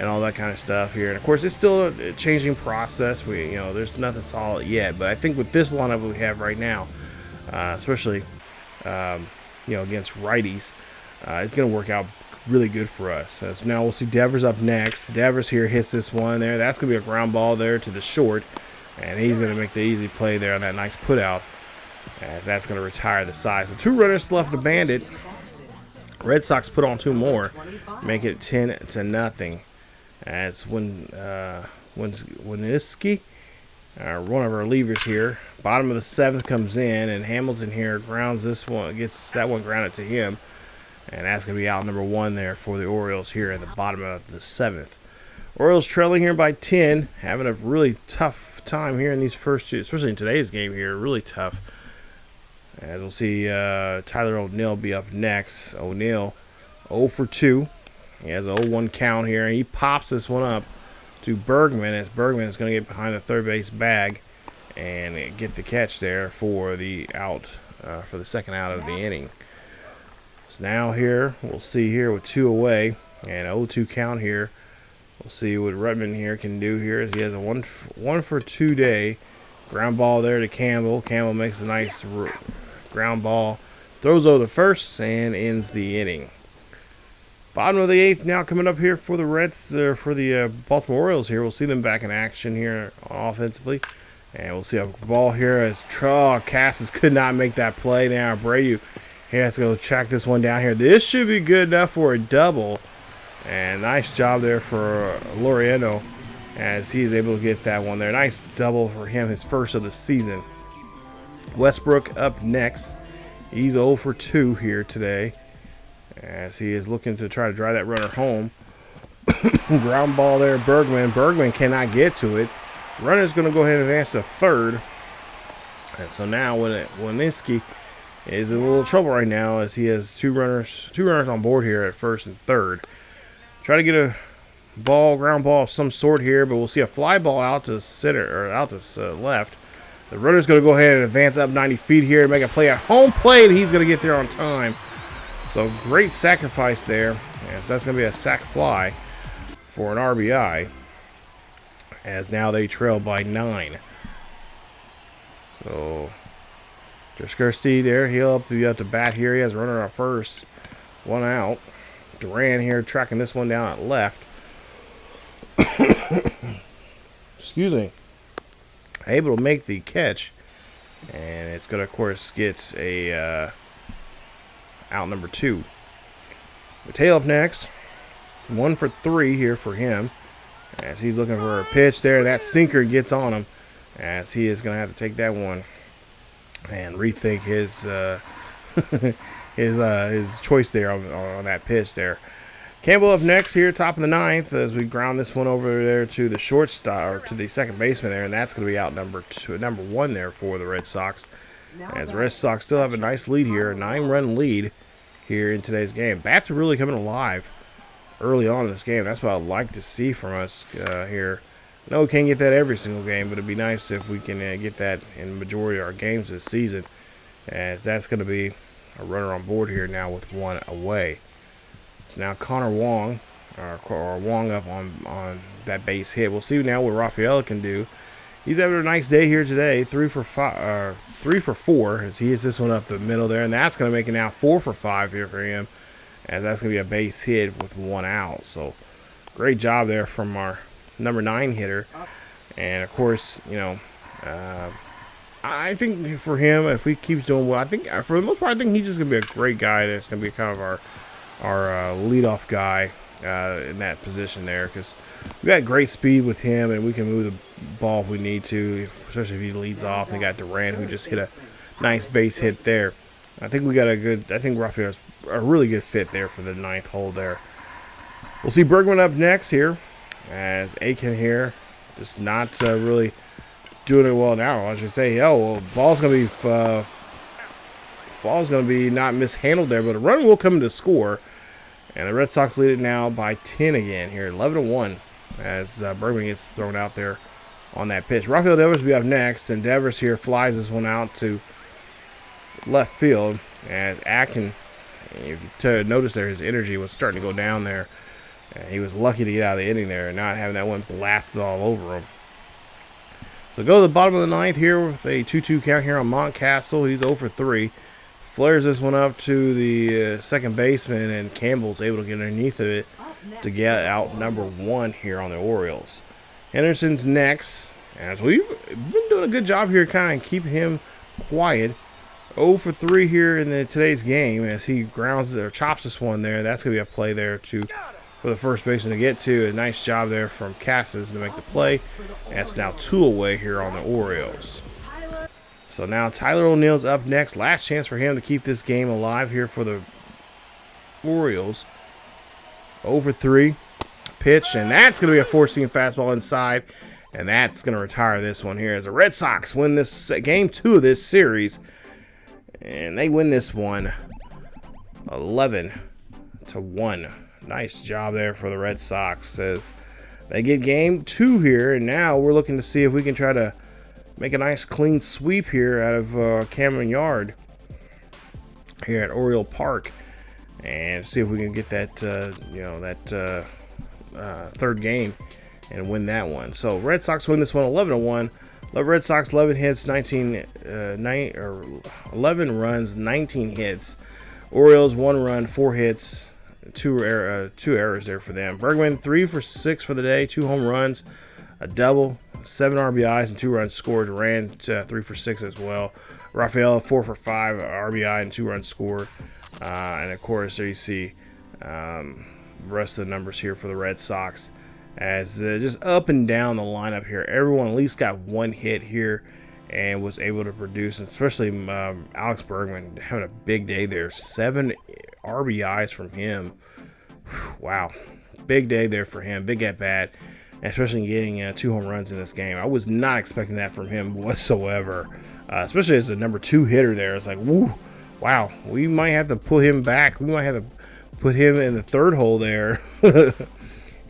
all that kind of stuff here. And of course, it's still a changing process. There's nothing solid yet, but I think with this lineup we have right now, especially against righties, it's going to work out really good for us. So now we'll see Devers up next. Devers here hits this one there. That's going to be a ground ball there to the short, and he's going to make the easy play there on that nice put out. As that's going to retire the side. So 2 runners left to Bandit. Red Sox put on 2 more, make it 10-0. As Winiski, one of our relievers here, bottom of the 7th comes in, and Hamilton here grounds this one, gets that one grounded to him, and that's going to be out number 1 there for the Orioles here at the bottom of the 7th. Orioles trailing here by 10, having a really tough time here in these first 2, especially in today's game here, really tough. As we'll see Tyler O'Neill be up next. O'Neill 0 for 2. He has a 0-1 count here, and he pops this one up to Bergman, as Bergman is going to get behind the third base bag and get the catch there for the out, for the second out of the inning. So now here, we'll see here with 2 away and 0-2 count here. We'll see what Rutman here can do here as he has a 1 for 2 day. Ground ball there to Campbell. Campbell makes a nice ground ball throws over the first and ends the inning. Bottom of the 8th now coming up here for the Baltimore Orioles here. We'll see them back in action here offensively. And we'll see a ball here as Cassis could not make that play. Now Abreu, he has to go track this one down here. This should be good enough for a double. And nice job there for Laureano as he's able to get that one there. Nice double for him, his first of the season. Westbrook up next. He's 0 for 2 here today, as he is looking to try to drive that runner home. Ground ball there, Bergman. Bergman cannot get to it. Runner's going to go ahead and advance to third. And so now Walensky is in a little trouble right now, as he has two runners on board here at first and third. Try to get a ground ball of some sort here, but we'll see a fly ball out to center, or out to left. The runner's going to go ahead and advance up 90 feet here and make a play at home plate. He's going to get there on time. So great sacrifice there, as that's going to be a sac fly for an RBI, as now they trail by 9. So Jaskurski there, he'll be up to bat here. He has a runner at first, 1 out. Duran here tracking this one down at left. Excuse me. Able to make the catch, and it's going to, of course, get a out number 2. Mateo up next. 1 for 3 here for him, as he's looking for a pitch there. That sinker gets on him, as he is going to have to take that one and rethink his his choice there on that pitch there. Campbell up next here, top of the 9th, as we ground this one over there to the shortstop, or to the second baseman there, and that's going to be out number 1 there for the Red Sox. As the Red Sox still have a nice lead here, a 9-run lead here in today's game. Bats are really coming alive early on in this game. That's what I'd like to see from us here. No, we can't get that every single game, but it'd be nice if we can get that in the majority of our games this season, as that's going to be a runner on board here now with 1 away. So now Connor Wong, or Wong up on that base hit. We'll see now what Rafael can do. He's having a nice day here today. 3 for 4, as he hits this one up the middle there, and that's going to make it now 4 for 5 here for him, and that's going to be a base hit with 1 out. So great job there from our number 9 hitter. And of course, you know, I think for him, if he keeps doing well, I think for the most part, I think he's just going to be a great guy. That's going to be kind of our leadoff guy in that position there, because we got great speed with him, and we can move the ball if we need to, especially if he leads off. And we got Duran, who just hit a nice base hit there. I think Rafael's a really good fit there for the 9th hole there. We'll see Bergman up next here, as Aiken here just not really doing it well now. I should say, ball's gonna be not mishandled there, but a run will come to score. And the Red Sox lead it now by 10 again here, 11-1, as Bergman gets thrown out there on that pitch. Rafael Devers will be up next, and Devers here flies this one out to left field. And Atkin, if you notice there, his energy was starting to go down there. And he was lucky to get out of the inning there and not having that one blasted all over him. So go to the bottom of the 9th here with a 2-2 count here on Montcastle. He's 0 for 3. Flares this one up to the second baseman, and Campbell's able to get underneath of it to get out number 1 here on the Orioles. Henderson's next, as we've been doing a good job here kind of keeping him quiet. 0 for 3 here in today's game, as he grounds or chops this one there. That's going to be a play there for the first baseman to get to. A nice job there from Cassis to make the play. That's now 2 away here on the Orioles. So now Tyler O'Neill's up next. Last chance for him to keep this game alive here for the Orioles. 0 for 3. Pitch, and that's going to be a 4-seam fastball inside. And that's going to retire this one here, as the Red Sox win this game 2 of this series. And they win this one 11-1. Nice job there for the Red Sox, as they get game 2 here. And now we're looking to see if we can try to make a nice clean sweep here out of Cameron Yard here at Oriole Park, and see if we can get that third game and win that one. So Red Sox win this one 11-1. Red Sox 11 hits, 11 runs, 19 hits. Orioles 1 run, 4 hits, two errors there for them. Bergman 3 for 6 for the day, 2 home runs, a double, 7 RBIs and 2 runs scored. Durant 3 for 6 as well. Rafael 4 for 5 RBI and 2 runs scored. And of course there you see the rest of the numbers here for the Red Sox. As just up and down the lineup here, everyone at least got 1 hit here and was able to produce, and especially Alex Bergman having a big day there. 7 RBIs from him. Wow, big day there for him, big at bat, especially getting 2 home runs in this game. I was not expecting that from him whatsoever, especially as the number 2 hitter there. It's like, woo, wow, we might have to put him back. We might have to put him in the 3rd hole there.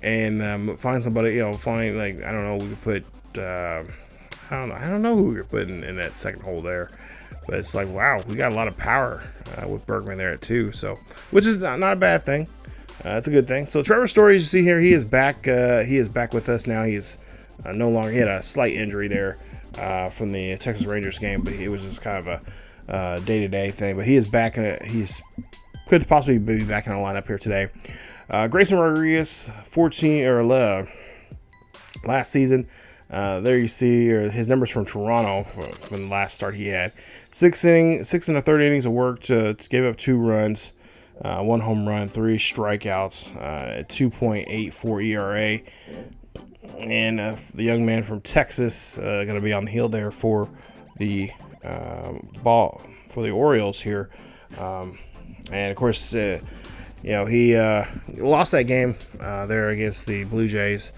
And find somebody, find, like, I don't know, we could put, I don't know who we could put in that 2nd hole there. But it's like, wow, we got a lot of power with Bergman there at 2, so, which is not a bad thing. It's a good thing. So Trevor Story, as you see here, he is back with us now. He is no longer, he had a slight injury there from the Texas Rangers game, but it was just kind of a day-to-day thing. But he is back, he's could possibly be back in the lineup here today. Grayson Rodriguez, 14 last season. There you see his numbers from Toronto from the last start he had. 6 and a third innings of work to give up 2 runs, 1 home run, 3 strikeouts, 2.84 ERA. And the young man from Texas going to be on the hill there for the Orioles here. And of course, he lost that game there against the Blue Jays,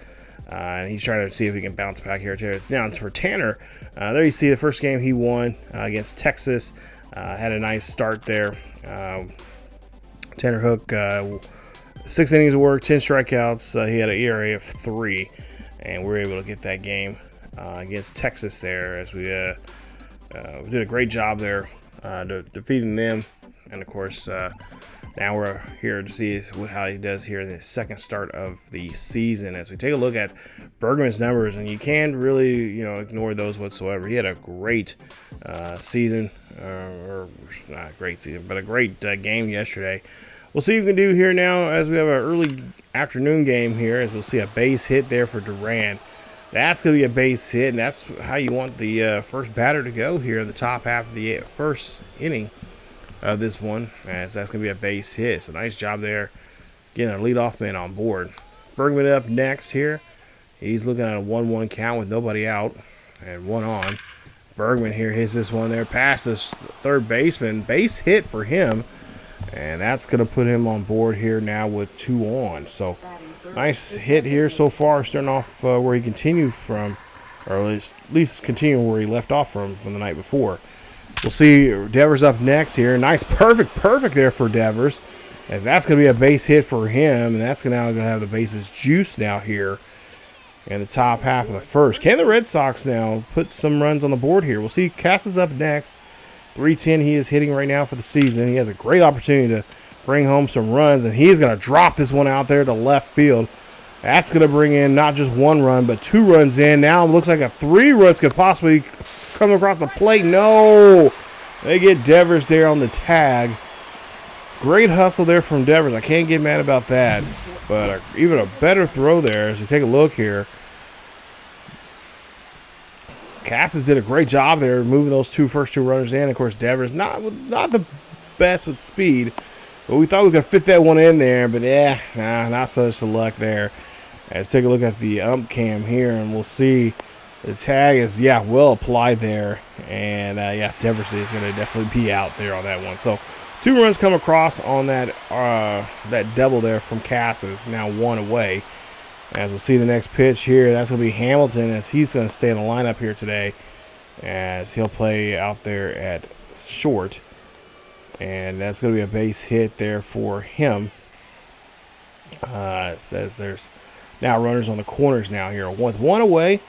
and he's trying to see if he can bounce back here. Now it's for Tanner. There you see the first game he won against Texas. Had a nice start there. Tanner Hook, 6 innings of work, 10 strikeouts. He had an ERA of 3, and we were able to get that game against Texas there, as we did a great job there defeating them. And of course, now we're here to see how he does here in the 2nd start of the season. As we take a look at Bergman's numbers, and you can't really, ignore those whatsoever. He had a great season, or not a great season, but a great game yesterday. We'll see what we can do here now as we have an early afternoon game here, as we'll see a base hit there for Durant. That's going to be a base hit, and that's how you want the first batter to go here in the top half of the 1st inning of this one, as that's going to be a base hit. So nice job there getting a leadoff man on board. Bergman up next here. He's looking at a 1-1 count with nobody out and 1 on. Bergman here hits this one there past this 3rd baseman. Base hit for him, and that's going to put him on board here now with 2 on. So nice hit here so far, starting off where he continued from, or at least continuing where he left off from the night before. We'll see Devers up next here. Nice, perfect there for Devers, as that's going to be a base hit for him, and that's now going to have the bases juiced now here in the top half of the 1st. Can the Red Sox now put some runs on the board here? We'll see. Cass is up next. 310 he is hitting right now for the season. He has a great opportunity to bring home some runs, and he's going to drop this one out there to left field. That's going to bring in not just 1 run, but 2 runs in. Now it looks like a 3 runs could possibly come across the plate. No! They get Devers there on the tag. Great hustle there from Devers. I can't get mad about that. But even a better throw there as you take a look here. Cassis did a great job there moving those first two runners in. Of course, Devers not the best with speed, but we thought we could fit that one in there. But not such the luck there. Let's take a look at the ump cam here, and we'll see the tag is well applied there, and Devers is going to definitely be out there on that one. So 2 runs come across on that double there from Cassis. Now 1 away. As we'll see the next pitch here, that's going to be Hamilton, as he's going to stay in the lineup here today, as he'll play out there at short. And that's going to be a base hit there for him. It says there's now runners on the corners now here. With 1 away,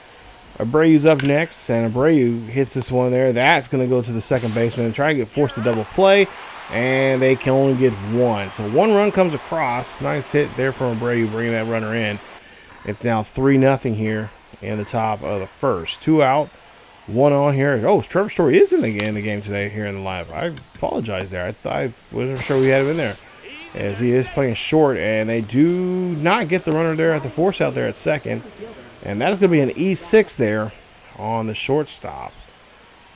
Abreu's up next, and Abreu hits this one there. That's going to go to the second baseman and try to get forced to double play, and they can only get 1. So 1 run comes across. Nice hit there from Abreu, bringing that runner in. It's now 3-0 here in the top of the 1st. 2 out, One on here. Oh, Trevor Story is in the game today here in the lineup. I apologize there. I wasn't sure we had him in there, as he is playing short, and they do not get the runner there at the force out there at second. And that is going to be an E6 there on the shortstop.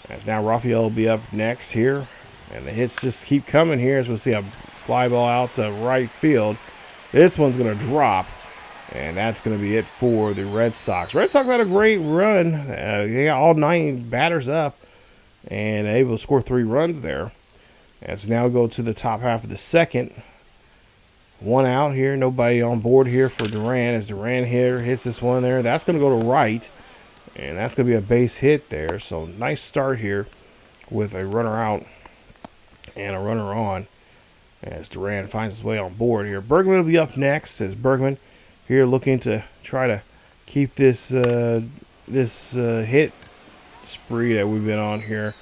As now Raphael will be up next here. And the hits just keep coming here as we'll see a fly ball out to right field. This one's going to drop. And that's going to be it for the Red Sox. Red Sox had a great run. They got all 9 batters up and able to score 3 runs there. As we now go to the top half of the second. One out here. Nobody on board here for Duran. As Duran here hits this one there. That's going to go to right. And that's going to be a base hit there. So nice start here with a runner out and a runner on. As Duran finds his way on board here. Bergman will be up next. As Bergman here looking to try to keep this hit spree that we've been on here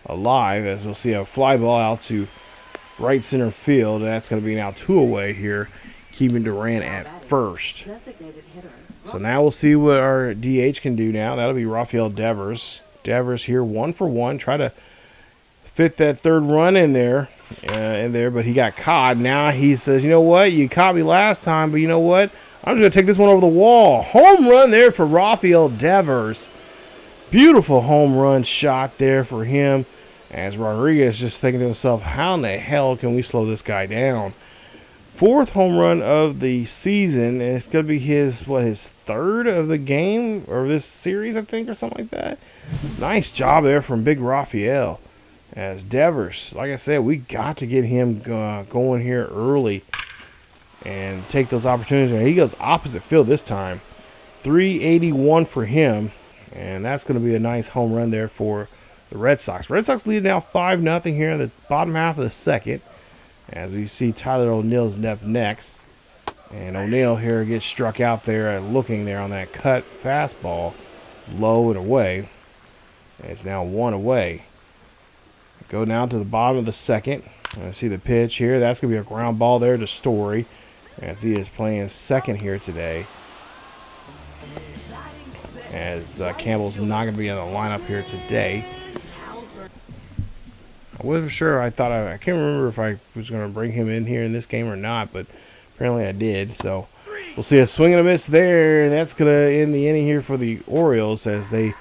alive, as we'll see a fly ball out to right center field. That's going to be now 2 away here, keeping Duran at first. So now we'll see what our DH can do now. That'll be Rafael Devers. Devers here 1 for 1. Try to fit that 3rd run in there, but he got caught. Now he says, you know what? You caught me last time, but you know what? I'm just going to take this one over the wall. Home run there for Rafael Devers. Beautiful home run shot there for him. As Rodriguez just thinking to himself, how in the hell can we slow this guy down? 4th home run of the season. And it's going to be his 3rd of the game, or this series, I think, or something like that. Nice job there from Big Rafael. As Devers, like I said, we got to get him going here early and take those opportunities. He goes opposite field this time. 381 for him, and that's going to be a nice home run there for the Red Sox. Red Sox lead now 5-0 here in the bottom half of the second. As we see Tyler O'Neill's up next. And O'Neill here gets struck out there looking there on that cut fastball. Low and away. And it's now 1 away. Go down to the bottom of the second. I see the pitch here. That's going to be a ground ball there to Story, as he is playing second here today. As Campbell's not going to be in the lineup here today. I wasn't sure. I can't remember if I was going to bring him in here in this game or not, but apparently I did. So we'll see a swing and a miss there. That's going to end the inning here for the Orioles as they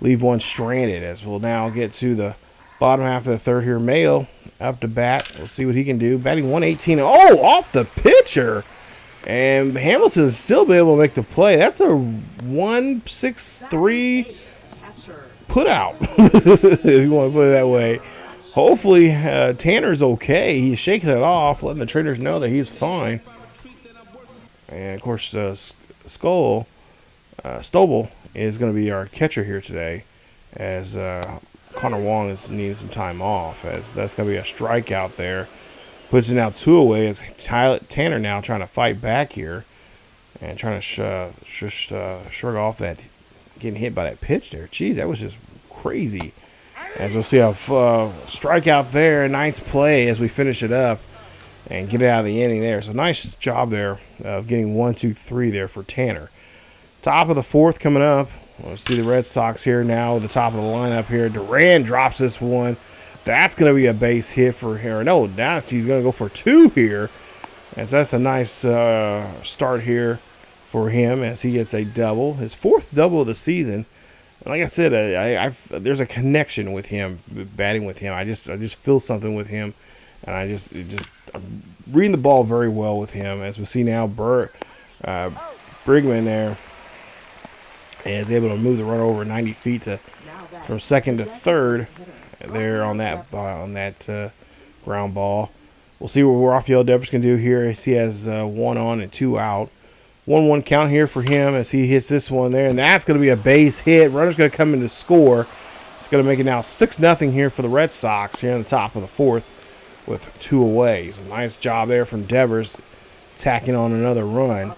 leave one stranded. As we'll now get to the bottom half of the 3rd here. Mayo up to bat. We'll see what he can do. Batting 118. Oh, off the pitcher. And Hamilton still be able to make the play. That's a 1-6-3 put out, if you want to put it that way. Hopefully Tanner's okay. He's shaking it off, letting the traders know that he's fine. And, of course, Stobel is going to be our catcher here today, as Connor Wong is needing some time off, as that's going to be a strikeout there. Puts it now 2 away as Tanner now trying to fight back here and trying to shrug off that getting hit by that pitch there. Jeez, that was just crazy. As we'll see a strikeout there. Nice play as we finish it up and get it out of the inning there. So nice job there of getting 1, 2, 3 there for Tanner. Top of the 4th coming up. We'll see the Red Sox here now at the top of the lineup here. Duran drops this one. That's going to be a base hit for him. No, now he's going to go for 2 here. As that's a nice start here for him as he gets a double. His 4th double of the season. Like I said, there's a connection with him, batting with him. I just feel something with him. And I'm reading the ball very well with him. As we see now, Brigman there is able to move the runner over 90 feet from second to third there on that ground ball. We'll see what Rafael Devers can do here as he has 1 on and 2 out. 1-1 count here for him as he hits this one there, and that's going to be a base hit. Runner's going to come in to score. It's going to make it now 6-0 here for the Red Sox here in the top of the 4th with 2 away. So nice job there from Devers tacking on another run.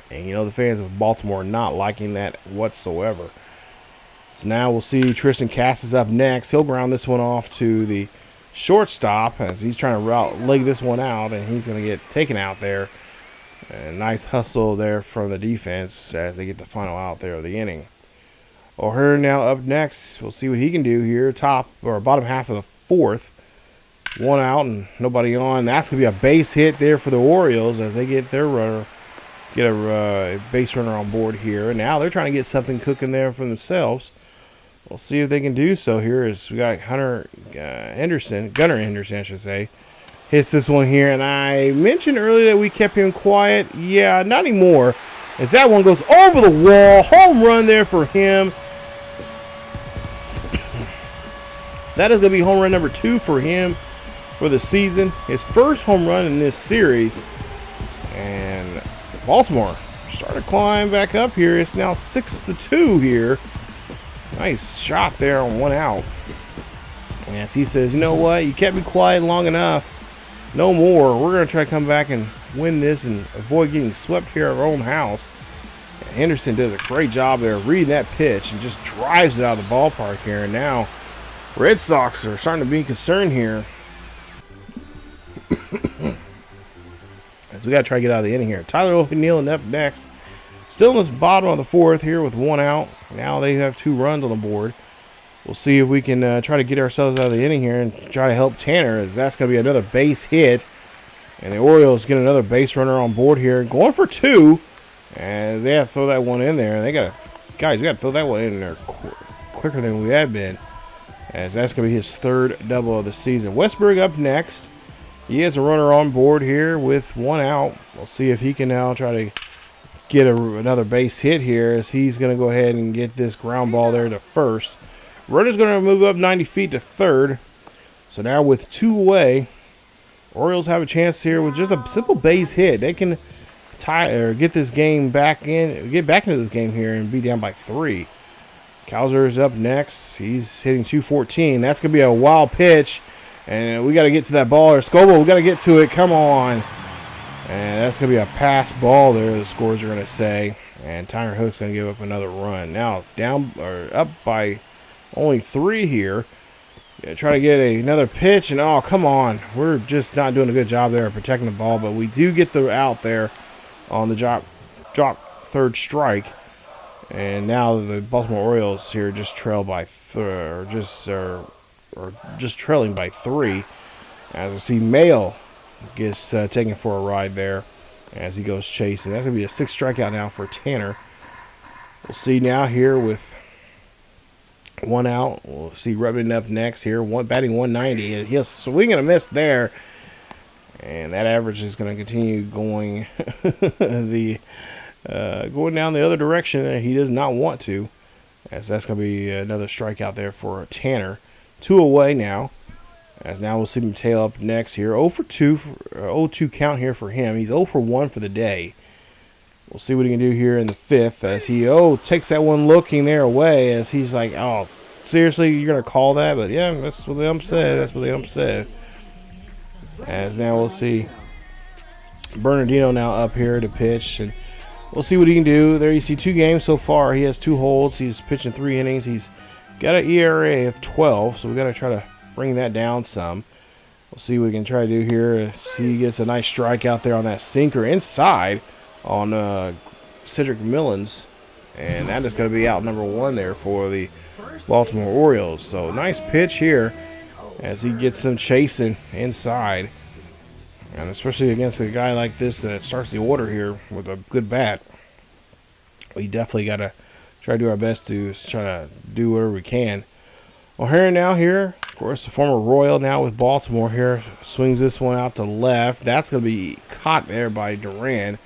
And you know the fans of Baltimore not liking that whatsoever. So now we'll see Tristan Cass is up next. He'll ground this one off to the shortstop as he's trying to leg this one out, and he's going to get taken out there And nice hustle there from the defense as they get the final out there of the inning. O'Hare now up next. We'll see what he can do here. Top or bottom half of the fourth. One out and nobody on. That's going to be a base hit there for the Orioles as they get their runner. Get a base runner on board here. And now they're trying to get something cooking there for themselves. We'll see if they can do so here. As we got Gunnar Henderson, I should say. Hits this one here, and I mentioned earlier that we kept him quiet. Yeah, not anymore. As that one goes over the wall. Home run there for him. That is going to be home run number 2 for him for the season. His first home run in this series. And Baltimore started to climb back up here. It's now 6-2 here. Nice shot there on 1 out. And he says, you know what? You kept me quiet long enough. No more. We're going to try to come back and win this and avoid getting swept here at our own house. And Henderson did a great job there reading that pitch and just drives it out of the ballpark here. And now Red Sox are starting to be concerned here. As we got to try to get out of the inning here. Tyler O'Neill up next. Still in this bottom of the fourth here with 1 out. Now they have 2 runs on the board. We'll see if we can try to get ourselves out of the inning here and try to help Tanner, as that's going to be another base hit. And the Orioles get another base runner on board here, going for 2. As they have to throw that one in there. They got to throw that one in there quicker than we had been. As that's going to be his 3rd double of the season. Westberg up next. He has a runner on board here with 1 out. We'll see if he can now try to get another base hit here, as he's going to go ahead and get this ground ball there to first. Runner's going to move up 90 feet to third. So now with 2 away, Orioles have a chance here with just a simple base hit. They can tie or get this game back in, get back into this game here and be down by 3. Cowser is up next. He's hitting 214. That's going to be a wild pitch. And we got to get to that ball. Or Scoble, we got to get to it. Come on. And that's going to be a pass ball there, the scores are going to say. And Tyler Hook's going to give up another run. Now down or up by only 3 here. Try to get another pitch, and oh, come on. We're just not doing a good job there of protecting the ball, but we do get the out there on the drop 3rd strike. And now the Baltimore Orioles here just trail by just trailing by 3. As we see Mayo gets taken for a ride there as he goes chasing. That's going to be a 6th strikeout now for Tanner. We'll see now here with 1 out. We'll see Rubin up next here, batting 190. He'll swing and a miss there. And that average is going to continue going going down the other direction. He does not want to, as that's going to be another strikeout there for Tanner. 2 away now. As now we'll see him tail up next here. 0 for 2, 0-2 count here for him. He's 0 for 1 for the day. We'll see what he can do here in the 5th as he takes that one looking there away, as he's like, oh, seriously, you're going to call that? But yeah, that's what the ump said. As now we'll see Bernardino now up here to pitch, and we'll see what he can do. There you see 2 games so far. He has 2 holds. He's pitching 3 innings. He's got an ERA of 12, so we got to try to bring that down some. We'll see what we can try to do here. He gets a nice strike out there on that sinker inside on Cedric Millens, and that is going to be out number 1 there for the Baltimore Orioles. So nice pitch here as he gets them chasing inside, and especially against a guy like this that starts the order here with a good bat. We definitely got to try to do our best to try to do whatever we can. O'Hare now here, of course, the former Royal now with Baltimore here, swings this one out to left. That's going to be caught there by Duran.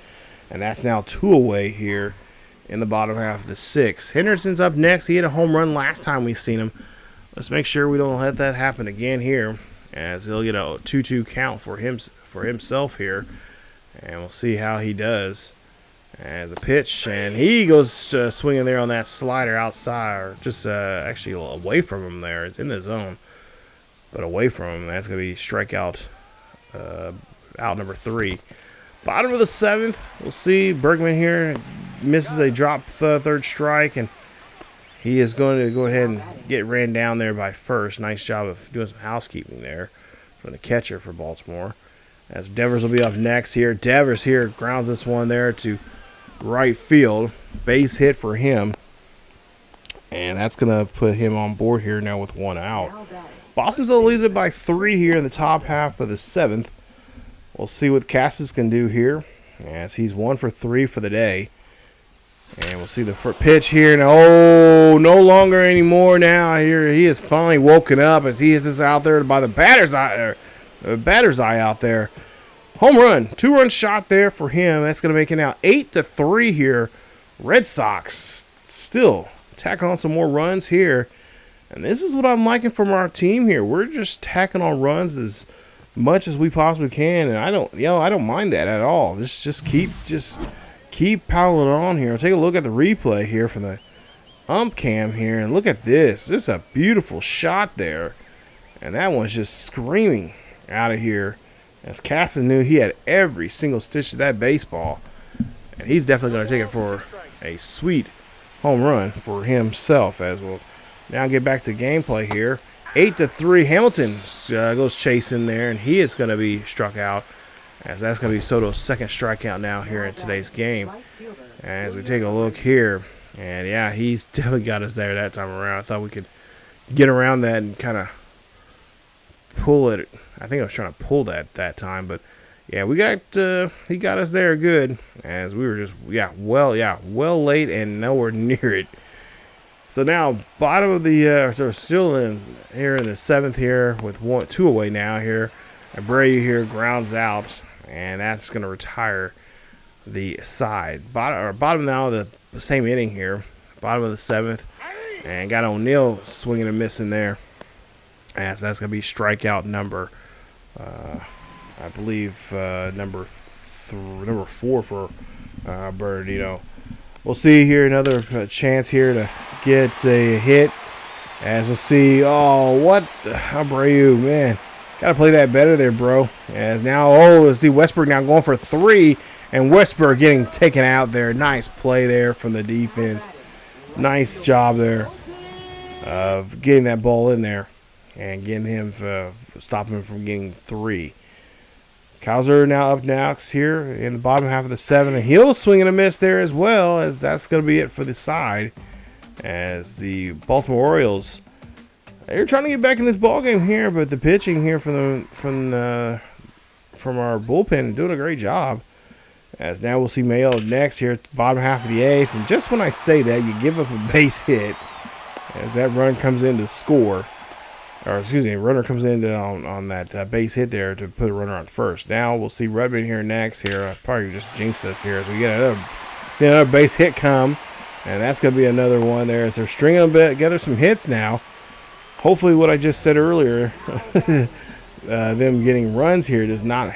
And that's now 2 away here in the bottom half of the 6th. Henderson's up next. He hit a home run last time we seen him. Let's make sure we don't let that happen again here, as he'll get a 2-2 count for himself here. And we'll see how he does. As a pitch, and he goes swinging there on that slider outside, or just actually away from him there. It's in the zone, but away from him. That's going to be strikeout out number 3. Bottom of the 7th, we'll see Bergman here misses a drop 3rd strike, and he is going to go ahead and get ran down there by first. Nice job of doing some housekeeping there from the catcher for Baltimore. as Devers will be up next here. Devers here grounds this one there to right field. Base hit for him. And that's going to put him on board here now with 1 out. Boston still leads it by 3 here in the top half of the 7th. We'll see what Cassis can do here as he's 1 for 3 for the day. And we'll see the first pitch here. Now, oh, no longer anymore now. Here he is finally woken up as he is just out there by the batter's eye out there. Home run, 2-run shot there for him. That's going to make it now 8-3 here. Red Sox still tacking on some more runs here. And this is what I'm liking from our team here. We're just tacking on runs as much as we possibly can, and I don't mind that at all. Just keep piling it on here. Take a look at the replay here from the ump cam here, and look at this. This is a beautiful shot there, and that one's just screaming out of here. As Cassis knew he had every single stitch of that baseball, and he's definitely going to take it for a sweet home run for himself as well. Now get back to gameplay here. 8-3. Hamilton goes chasing there, and he is going to be struck out. As that's going to be Soto's second strikeout now here in today's game. As we take a look here, and yeah, he's definitely got us there that time around. I thought we could get around that and kind of pull it. I think I was trying to pull that time, but yeah, he got us there good. As we were just well late and nowhere near it. So now, bottom of the so still in here in the 7th here with 2 away now here. Abreu here grounds out, and that's going to retire the side. Bottom now of the same inning here, bottom of the 7th, and got O'Neill swinging and missing there. As that's going to be strikeout number, I believe number 4 for Bernardino. We'll see here another chance here to get a hit. As we'll see, oh, what Abreu, man, gotta play that better there, bro. As now, let's see Westberg now going for 3, and Westberg getting taken out there. Nice play there from the defense. Nice job there of getting that ball in there and getting him stopping him from getting 3. Cowser now up next here in the bottom half of the 7th, and he'll swing and a miss there as well, as that's going to be it for the side. As the Baltimore Orioles, they're trying to get back in this ball game here, but the pitching here from our bullpen doing a great job. As now we'll see Mayo next here at the bottom half of the 8th, and just when I say that, you give up a base hit as that run comes in to score. Or excuse me, runner comes in on that base hit there to put a runner on first. Now we'll see Redmond here next here. I probably just jinxed us here as we get another base hit come. And that's going to be another one there as they're stringing together some hits now. Hopefully what I just said earlier, them getting runs here does not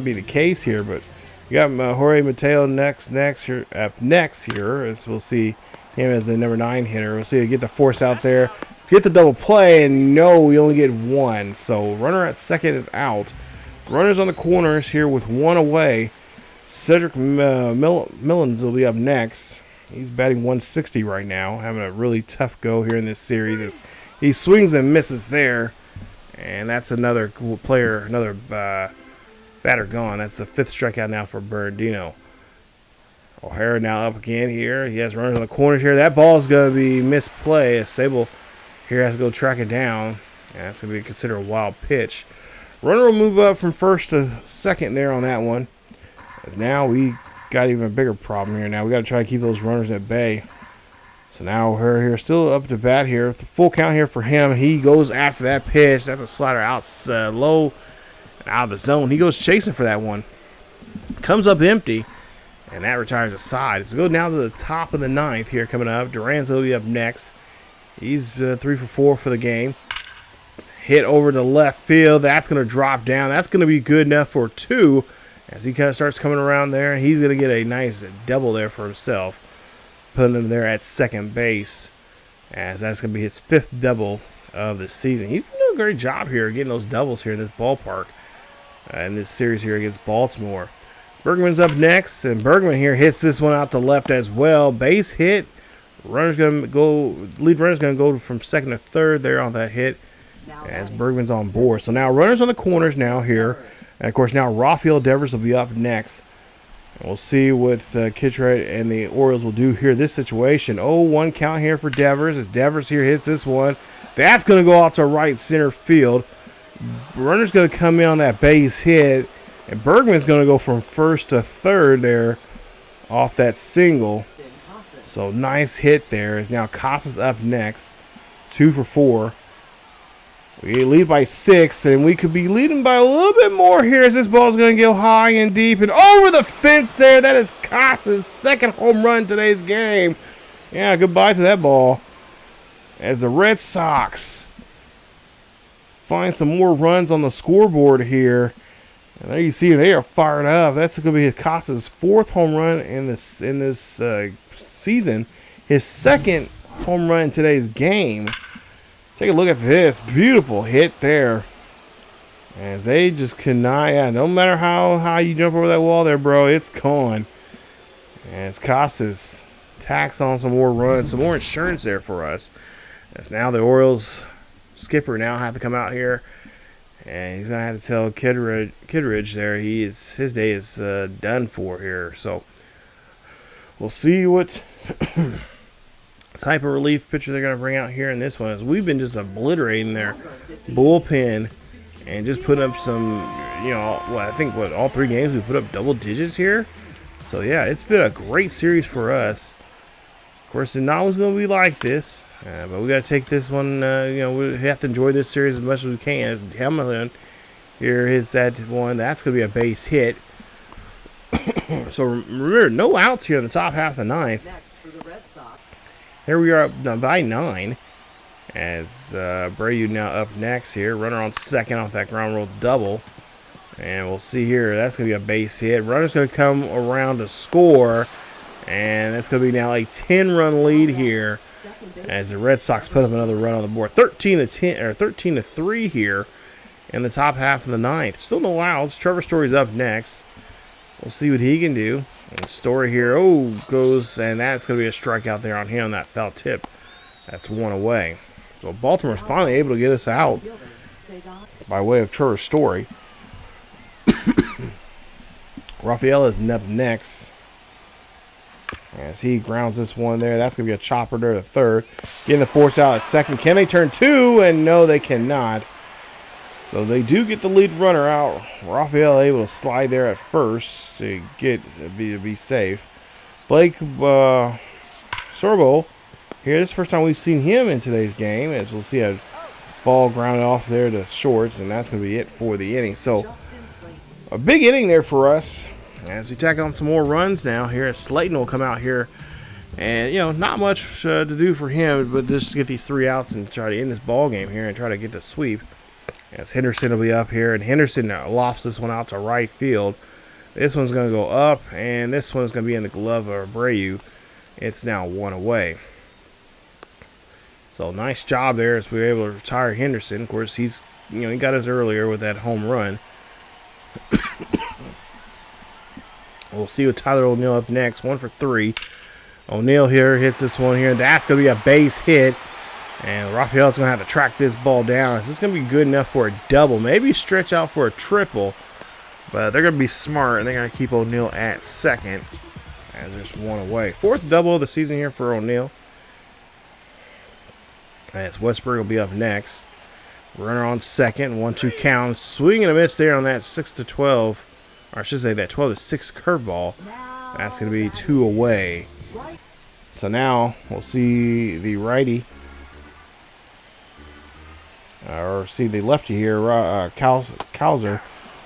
be the case here. But you got Jorge Mateo next here, up next here, as we'll see him as the number 9 hitter. We'll see him get the force out there. Get the double play, and no, we only get 1. So runner at second is out. Runners on the corners here with 1 away. Cedric Millens will be up next. He's batting 160 right now, having a really tough go here in this series. As he swings and misses there, and that's another player, another batter gone. That's the 5th strikeout now for Bernardino. O'Hara now up again here. He has runners on the corners here. That ball is going to be misplay as Sable here has to go track it down. And that's going to be considered a wild pitch. Runner will move up from first to second there on that one. As now we got even a bigger problem here. Now we got to try to keep those runners at bay. So now O'Hara here still up to bat here. The full count here for him. He goes after that pitch. That's a slider out low and out of the zone. He goes chasing for that one. Comes up empty. And that retires the side. So we go down to the top of the 9th here coming up. Duran's will be up next. He's 3 for 4 for the game. Hit over to left field. That's going to drop down. That's going to be good enough for 2 as he kind of starts coming around there. He's going to get a nice double there for himself, putting him there at second base, as that's going to be his 5th double of the season. He's been doing a great job here getting those doubles here in this ballpark in this series here against Baltimore. Bergman's up next, and Bergman here hits this one out to left as well. Base hit. Runner's going to go. Lead runner's going to go from second to third there on that hit as Bergman's on board. So now runners on the corners now here. And of course, now Rafael Devers will be up next. And we'll see what Kittredge and the Orioles will do here. This situation, 0-1 count here for Devers. As Devers here hits this one, that's going to go out to right center field. Runner's going to come in on that base hit, and Bergman's going to go from first to third there off that single. So nice hit there. As now Casas up next, 2 for 4. We lead by 6, and we could be leading by a little bit more here as this ball is going to go high and deep and over the fence there. That is Casas' second home run today's game. Yeah, goodbye to that ball. As the Red Sox find some more runs on the scoreboard here. And there you see they are fired up. That's going to be Casas' 4th home run in this season. His 2nd home run in today's game. Take a look at this. Beautiful hit there. As they just cannot, no matter how you jump over that wall there, bro, it's gone. As Casas tacks on some more runs, some more insurance there for us. As now the Orioles skipper now have to come out here. And he's going to have to tell Kittredge there his day is done for here. So we'll see what type of relief pitcher they're going to bring out here in this one. As we've been just obliterating their bullpen and just putting up some, I think all 3 games we put up double digits here. So yeah, it's been a great series for us. Of course, it's not always going to be like this, but we got to take this one. We have to enjoy this series as much as we can. As Hamilton here hits that one, that's going to be a base hit. So remember, no outs here in the top half of the 9th. Next for the Red Sox. Here we are up by 9. As Abreu now up next here. Runner on second off that ground rule double. And we'll see here. That's going to be a base hit. Runner's going to come around to score. And that's going to be now a 10-run lead here. As the Red Sox put up another run on the board. 13-3 here in the top half of the 9th. Still no outs. Trevor Story's up next. We'll see what he can do. And Story here, goes, and that's going to be a strikeout there on him, that foul tip. That's 1 away. So Baltimore's finally able to get us out by way of Trevor Story. Rafael is up next. As he grounds this one there. That's going to be a chopper there, the third. Getting the force out at second. Can they turn 2? And no, they cannot. So they do get the lead runner out. Rafael able to slide there at first to be safe. Blake Sorbo here. This is the first time we've seen him in today's game. As we'll see a ball grounded off there to shorts, and that's going to be it for the inning. So a big inning there for us. As we tack on some more runs now here, Slayton will come out here. And, not much to do for him, but just get these 3 outs and try to end this ball game here and try to get the sweep. As Henderson will be up here, and Henderson lofts this one out to right field. This one's going to go up, and this one's going to be in the glove of Abreu. It's now 1 away. So nice job there as we were able to retire Henderson. Of course, he's he got us earlier with that home run. We'll see with Tyler O'Neill up next, 1 for 3. O'Neill here hits this one here. That's going to be a base hit. And Rafael's going to have to track this ball down. This is going to be good enough for a double. Maybe stretch out for a triple. But they're going to be smart, and they're going to keep O'Neill at second. As there's 1 away. 4th double of the season here for O'Neill. As Westberg will be up next. Runner on second. 1-2 count. Swing and a miss there on that 6-12. Or I should say that 12-6 curveball. That's going to be 2 away. So now we'll see the righty. Or see the lefty here, Cowser.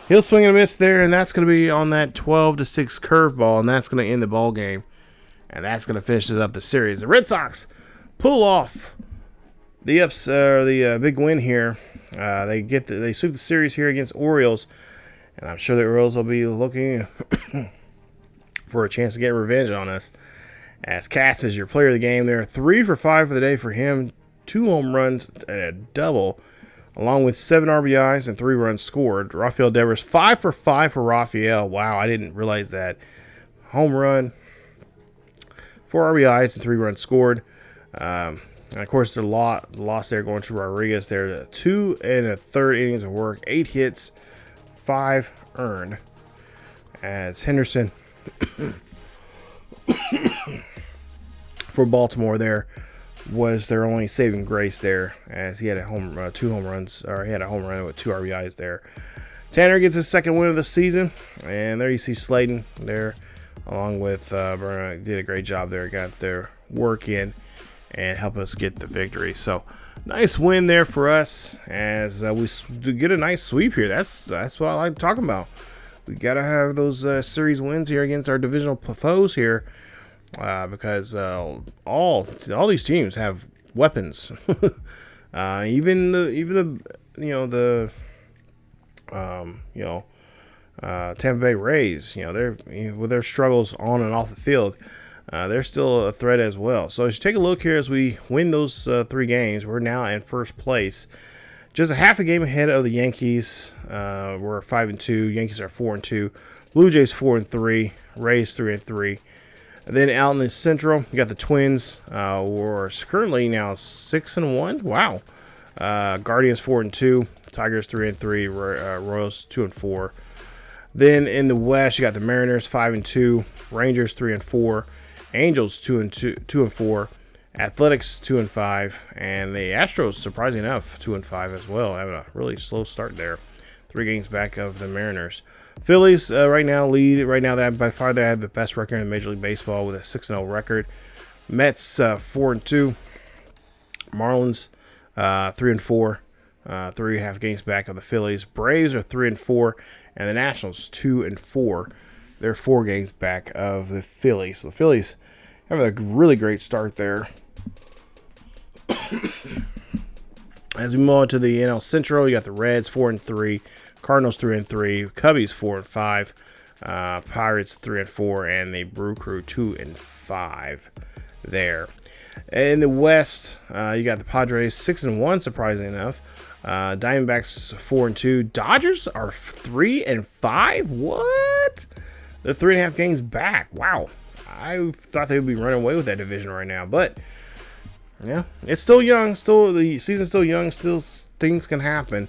He'll swing and miss there, and that's going to be on that 12-6 curveball, and that's going to end the ball game. And that's going to finish up the series. The Red Sox pull off the big win here. They sweep the series here against Orioles, and I'm sure the Orioles will be looking for a chance to get revenge on us. As Cass is your player of the game there, 3 for 5 for the day for him. 2 home runs and a double, along with 7 RBIs and 3 runs scored. Rafael Devers, 5 for 5 for Rafael. Wow, I didn't realize that. Home run, 4 RBIs and 3 runs scored. And of course, the loss there going to Rodriguez there. 2 1/3 innings of work, 8 hits, 5 earned, as Henderson for Baltimore there was their only saving grace there, as he had a 2 home runs, or he had a home run with 2 RBIs there. Tanner gets his second win of the season, and there you see Slayton there, along with Burner. Did a great job there, got their work in and helped us get the victory. So nice win there for us, as we get a nice sweep here. That's what I like talking about. We gotta have those series wins here against our divisional foes here, because all these teams have weapons. even the Tampa Bay Rays, they're with their struggles on and off the field, they're still a threat as well. So as you take a look here, as we win those 3 games, we're now in first place, just a half a game ahead of the Yankees. We're 5-2. Yankees are 4-2. Blue Jays 4-3. Rays 3-3. Then out in the Central, you got the Twins. We're currently now 6-1. Wow. Guardians 4-2. Tigers 3-3. Royals 2-4. Then in the West, you got the Mariners 5-2. Rangers 3-4. Angels 2-4. Athletics 2-5, and the Astros, surprisingly enough, 2-5 as well. Having a really slow start there. 3 games back of the Mariners. Phillies right now lead. Right now, by far they have the best record in Major League Baseball with a 6-0 record. Mets 4-2. Marlins 3-4. 3.5 games back of the Phillies. Braves are 3-4, and the Nationals 2-4. They're 4 games back of the Phillies. So the Phillies have a really great start there. As we move on to the NL Central, you got the Reds 4-3, Cardinals 3-3, Cubbies 4-5, Pirates 3-4, and the Brew Crew 2-5 there. In the West, you got the Padres 6-1, surprisingly enough. Diamondbacks 4-2. Dodgers are 3-5. What? They're 3.5 games back. Wow. I thought they would be running away with that division right now, but yeah, it's still young. Still, the season's still young. Still, things can happen.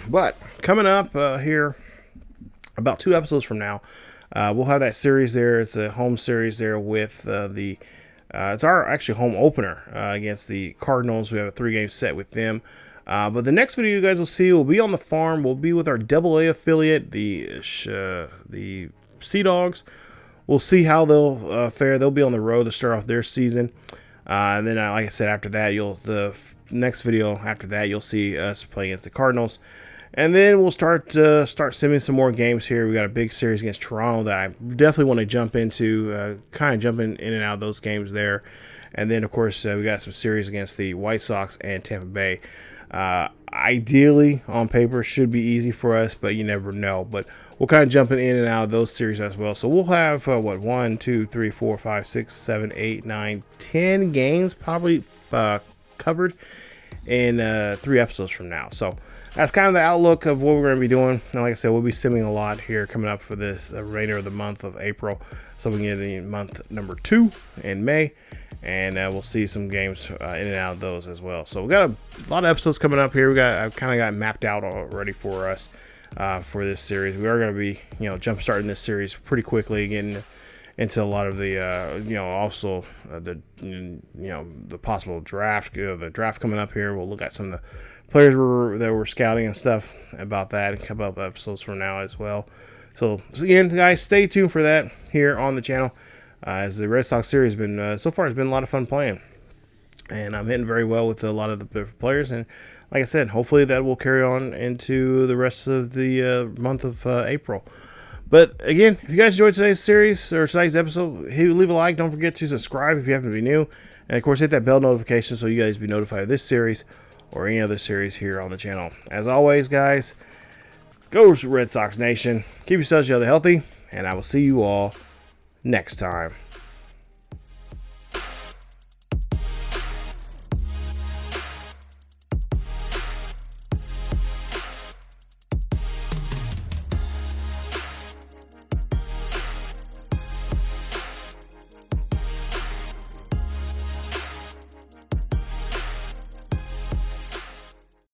But coming up here, about 2 episodes from now, we'll have that series there. It's a home series there with it's our actually home opener against the Cardinals. We have a 3-game set with them. But the next video you guys will see will be on the farm. We'll be with our AA affiliate, the Sea Dogs. We'll see how they'll fare. They'll be on the road to start off their season. And then, like I said, after that, the next video after that, you'll see us play against the Cardinals. And then we'll start simming some more games here. We got a big series against Toronto that I definitely want to jump into, kind of jumping in and out of those games there. And then, of course, we got some series against the White Sox and Tampa Bay. Ideally, on paper, should be easy for us, but you never know. But we'll kind of jumping in and out of those series as well. So we'll have, 1, 2, 3, 4, 5, 6, 7, 8, 9, 10 games probably covered in 3 episodes from now. So that's kind of the outlook of what we're going to be doing. And like I said, we'll be simming a lot here coming up for this remainder of the month of April. So we can get in month number 2 in May. And we'll see some games in and out of those as well. So we got a lot of episodes coming up here. I've kind of got mapped out already for us for this series. We are going to be, jump starting this series pretty quickly, getting into a lot of the, also the possible draft. The draft coming up here. We'll look at some of the players that we're scouting and stuff about that, and a couple of episodes from now as well. So again, guys, stay tuned for that here on the channel. As the Red Sox series has been, so far, it's been a lot of fun playing. And I'm hitting very well with a lot of the players. And like I said, hopefully that will carry on into the rest of the month of April. But again, if you guys enjoyed today's series or today's episode, leave a like. Don't forget to subscribe if you happen to be new. And of course, hit that bell notification so you guys be notified of this series or any other series here on the channel. As always, guys, go Red Sox Nation. Keep yourselves healthy, and I will see you all next time.